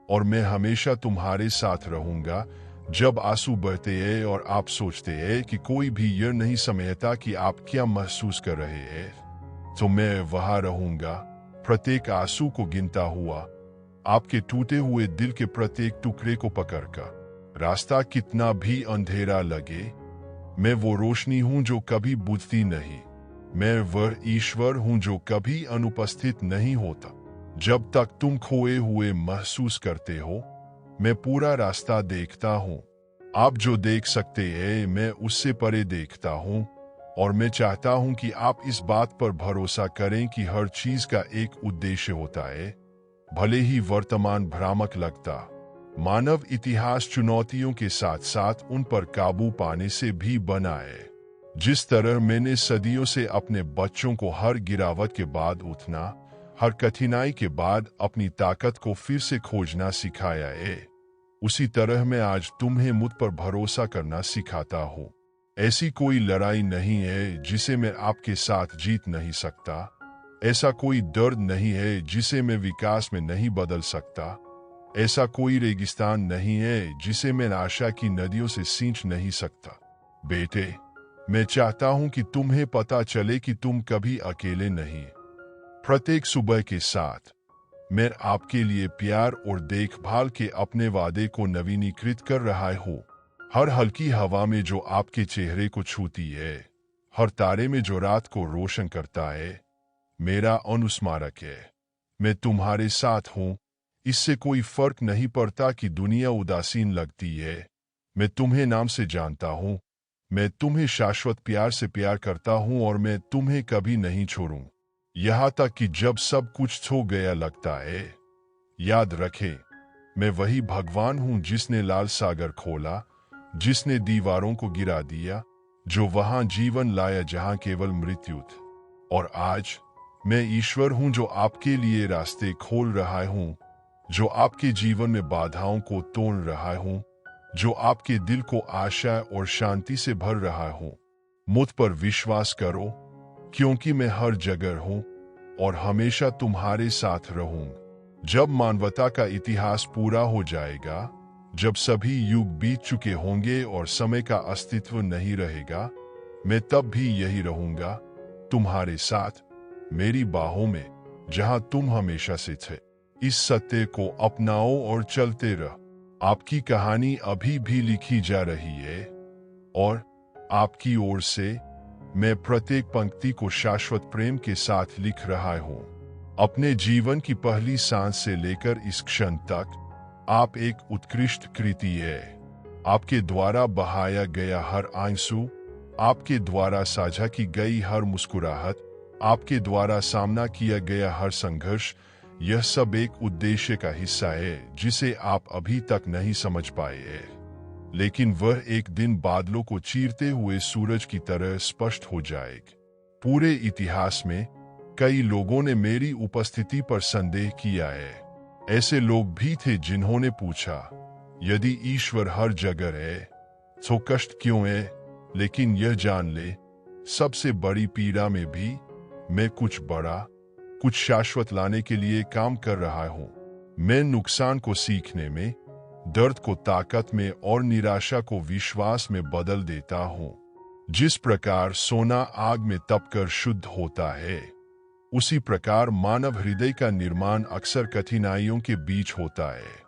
और मैं हमेशा तुम्हारे साथ रहूंगा। जब आंसू बहते हैं और आप सोचते हैं कि कोई भी यह नहीं समझता कि आप क्या महसूस कर रहे हैं, तो मैं वहां रहूंगा, प्रत्येक आंसू को गिनता हुआ, आपके टूटे हुए दिल के प्रत्येक टुकड़े को पकड़कर। रास्ता कितना भी अंधेरा लगे, मैं वो रोशनी हूं जो कभी बुझती नहीं। मैं वह ईश्वर हूं जो कभी अनुपस्थित नहीं होता। जब तक तुम खोए हुए महसूस करते हो, मैं पूरा रास्ता देखता हूं। आप जो देख सकते हैं, मैं उससे परे देखता हूं, और मैं चाहता हूं कि आप इस बात पर भरोसा करें कि हर चीज का एक उद्देश्य होता है, भले ही वर्तमान भ्रामक लगता। मानव इतिहास चुनौतियों के साथ साथ उन पर काबू पाने से भी बना है। जिस तरह मैंने सदियों से अपने बच्चों को हर गिरावट के बाद उठना, हर कठिनाई के बाद अपनी ताकत को फिर से खोजना सिखाया है, उसी तरह मैं आज तुम्हें मुझ पर भरोसा करना सिखाता हूँ। ऐसी कोई लड़ाई नहीं है जिसे मैं आपके साथ जीत नहीं सकता। ऐसा कोई दर्द नहीं है जिसे मैं विकास में नहीं बदल सकता। ऐसा कोई रेगिस्तान नहीं है जिसे मैं आशा की नदियों से सींच नहीं सकता। बेटे, मैं चाहता हूं कि तुम्हें पता चले कि तुम कभी अकेले नहीं। प्रत्येक सुबह के साथ मैं आपके लिए प्यार और देखभाल के अपने वादे को नवीनीकृत कर रहा हूं। हर हल्की हवा में जो आपके चेहरे को छूती है, हर तारे में जो रात को रोशन करता है, मेरा अनुस्मारक है। मैं तुम्हारे साथ हूं। इससे कोई फर्क नहीं पड़ता कि दुनिया उदासीन लगती है। मैं तुम्हें नाम से जानता हूं। मैं तुम्हें शाश्वत प्यार से प्यार करता हूं और मैं तुम्हें कभी नहीं छोड़ूं, यहां तक कि जब सब कुछ छो गया लगता है। याद रखें, मैं वही भगवान हूं जिसने लाल सागर खोला, जिसने दीवारों को गिरा दिया, जो वहां जीवन लाया जहां केवल मृत्यु थी। और आज मैं ईश्वर हूं जो आपके लिए रास्ते खोल रहा हूं, जो आपके जीवन में बाधाओं को तोड़ रहा हूं, जो आपके दिल को आशा और शांति से भर रहा हूं। मुझ पर विश्वास करो, क्योंकि मैं हर जगह हूं और हमेशा तुम्हारे साथ रहूंगा। जब मानवता का इतिहास पूरा हो जाएगा, जब सभी युग बीत चुके होंगे और समय का अस्तित्व नहीं रहेगा, मैं तब भी यही रहूंगा, तुम्हारे साथ, मेरी बाहों में, जहां तुम हमेशा से थे। इस सत्य को अपनाओ और चलते रहो। आपकी कहानी अभी भी लिखी जा रही है और आपकी ओर से मैं प्रत्येक पंक्ति को शाश्वत प्रेम के साथ लिख रहा हूं। अपने जीवन की पहली सांस से लेकर इस क्षण तक आप एक उत्कृष्ट कृति है। आपके द्वारा बहाया गया हर आंसू, आपके द्वारा साझा की गई हर मुस्कुराहट, आपके द्वारा सामना किया गया हर संघर्ष, यह सब एक उद्देश्य का हिस्सा है जिसे आप अभी तक नहीं समझ पाए हैं, लेकिन वह एक दिन बादलों को चीरते हुए सूरज की तरह स्पष्ट हो जाएगा। पूरे इतिहास में कई लोगों ने मेरी उपस्थिति पर संदेह किया है। ऐसे लोग भी थे जिन्होंने पूछा, यदि ईश्वर हर जगह है तो कष्ट क्यों है? लेकिन यह जान ले, सबसे बड़ी पीड़ा में भी मैं कुछ बड़ा, कुछ शाश्वत लाने के लिए काम कर रहा हूं। मैं नुकसान को सीखने में, दर्द को ताकत में और निराशा को विश्वास में बदल देता हूं। जिस प्रकार सोना आग में तपकर शुद्ध होता है, उसी प्रकार मानव हृदय का निर्माण अक्सर कठिनाइयों के बीच होता है।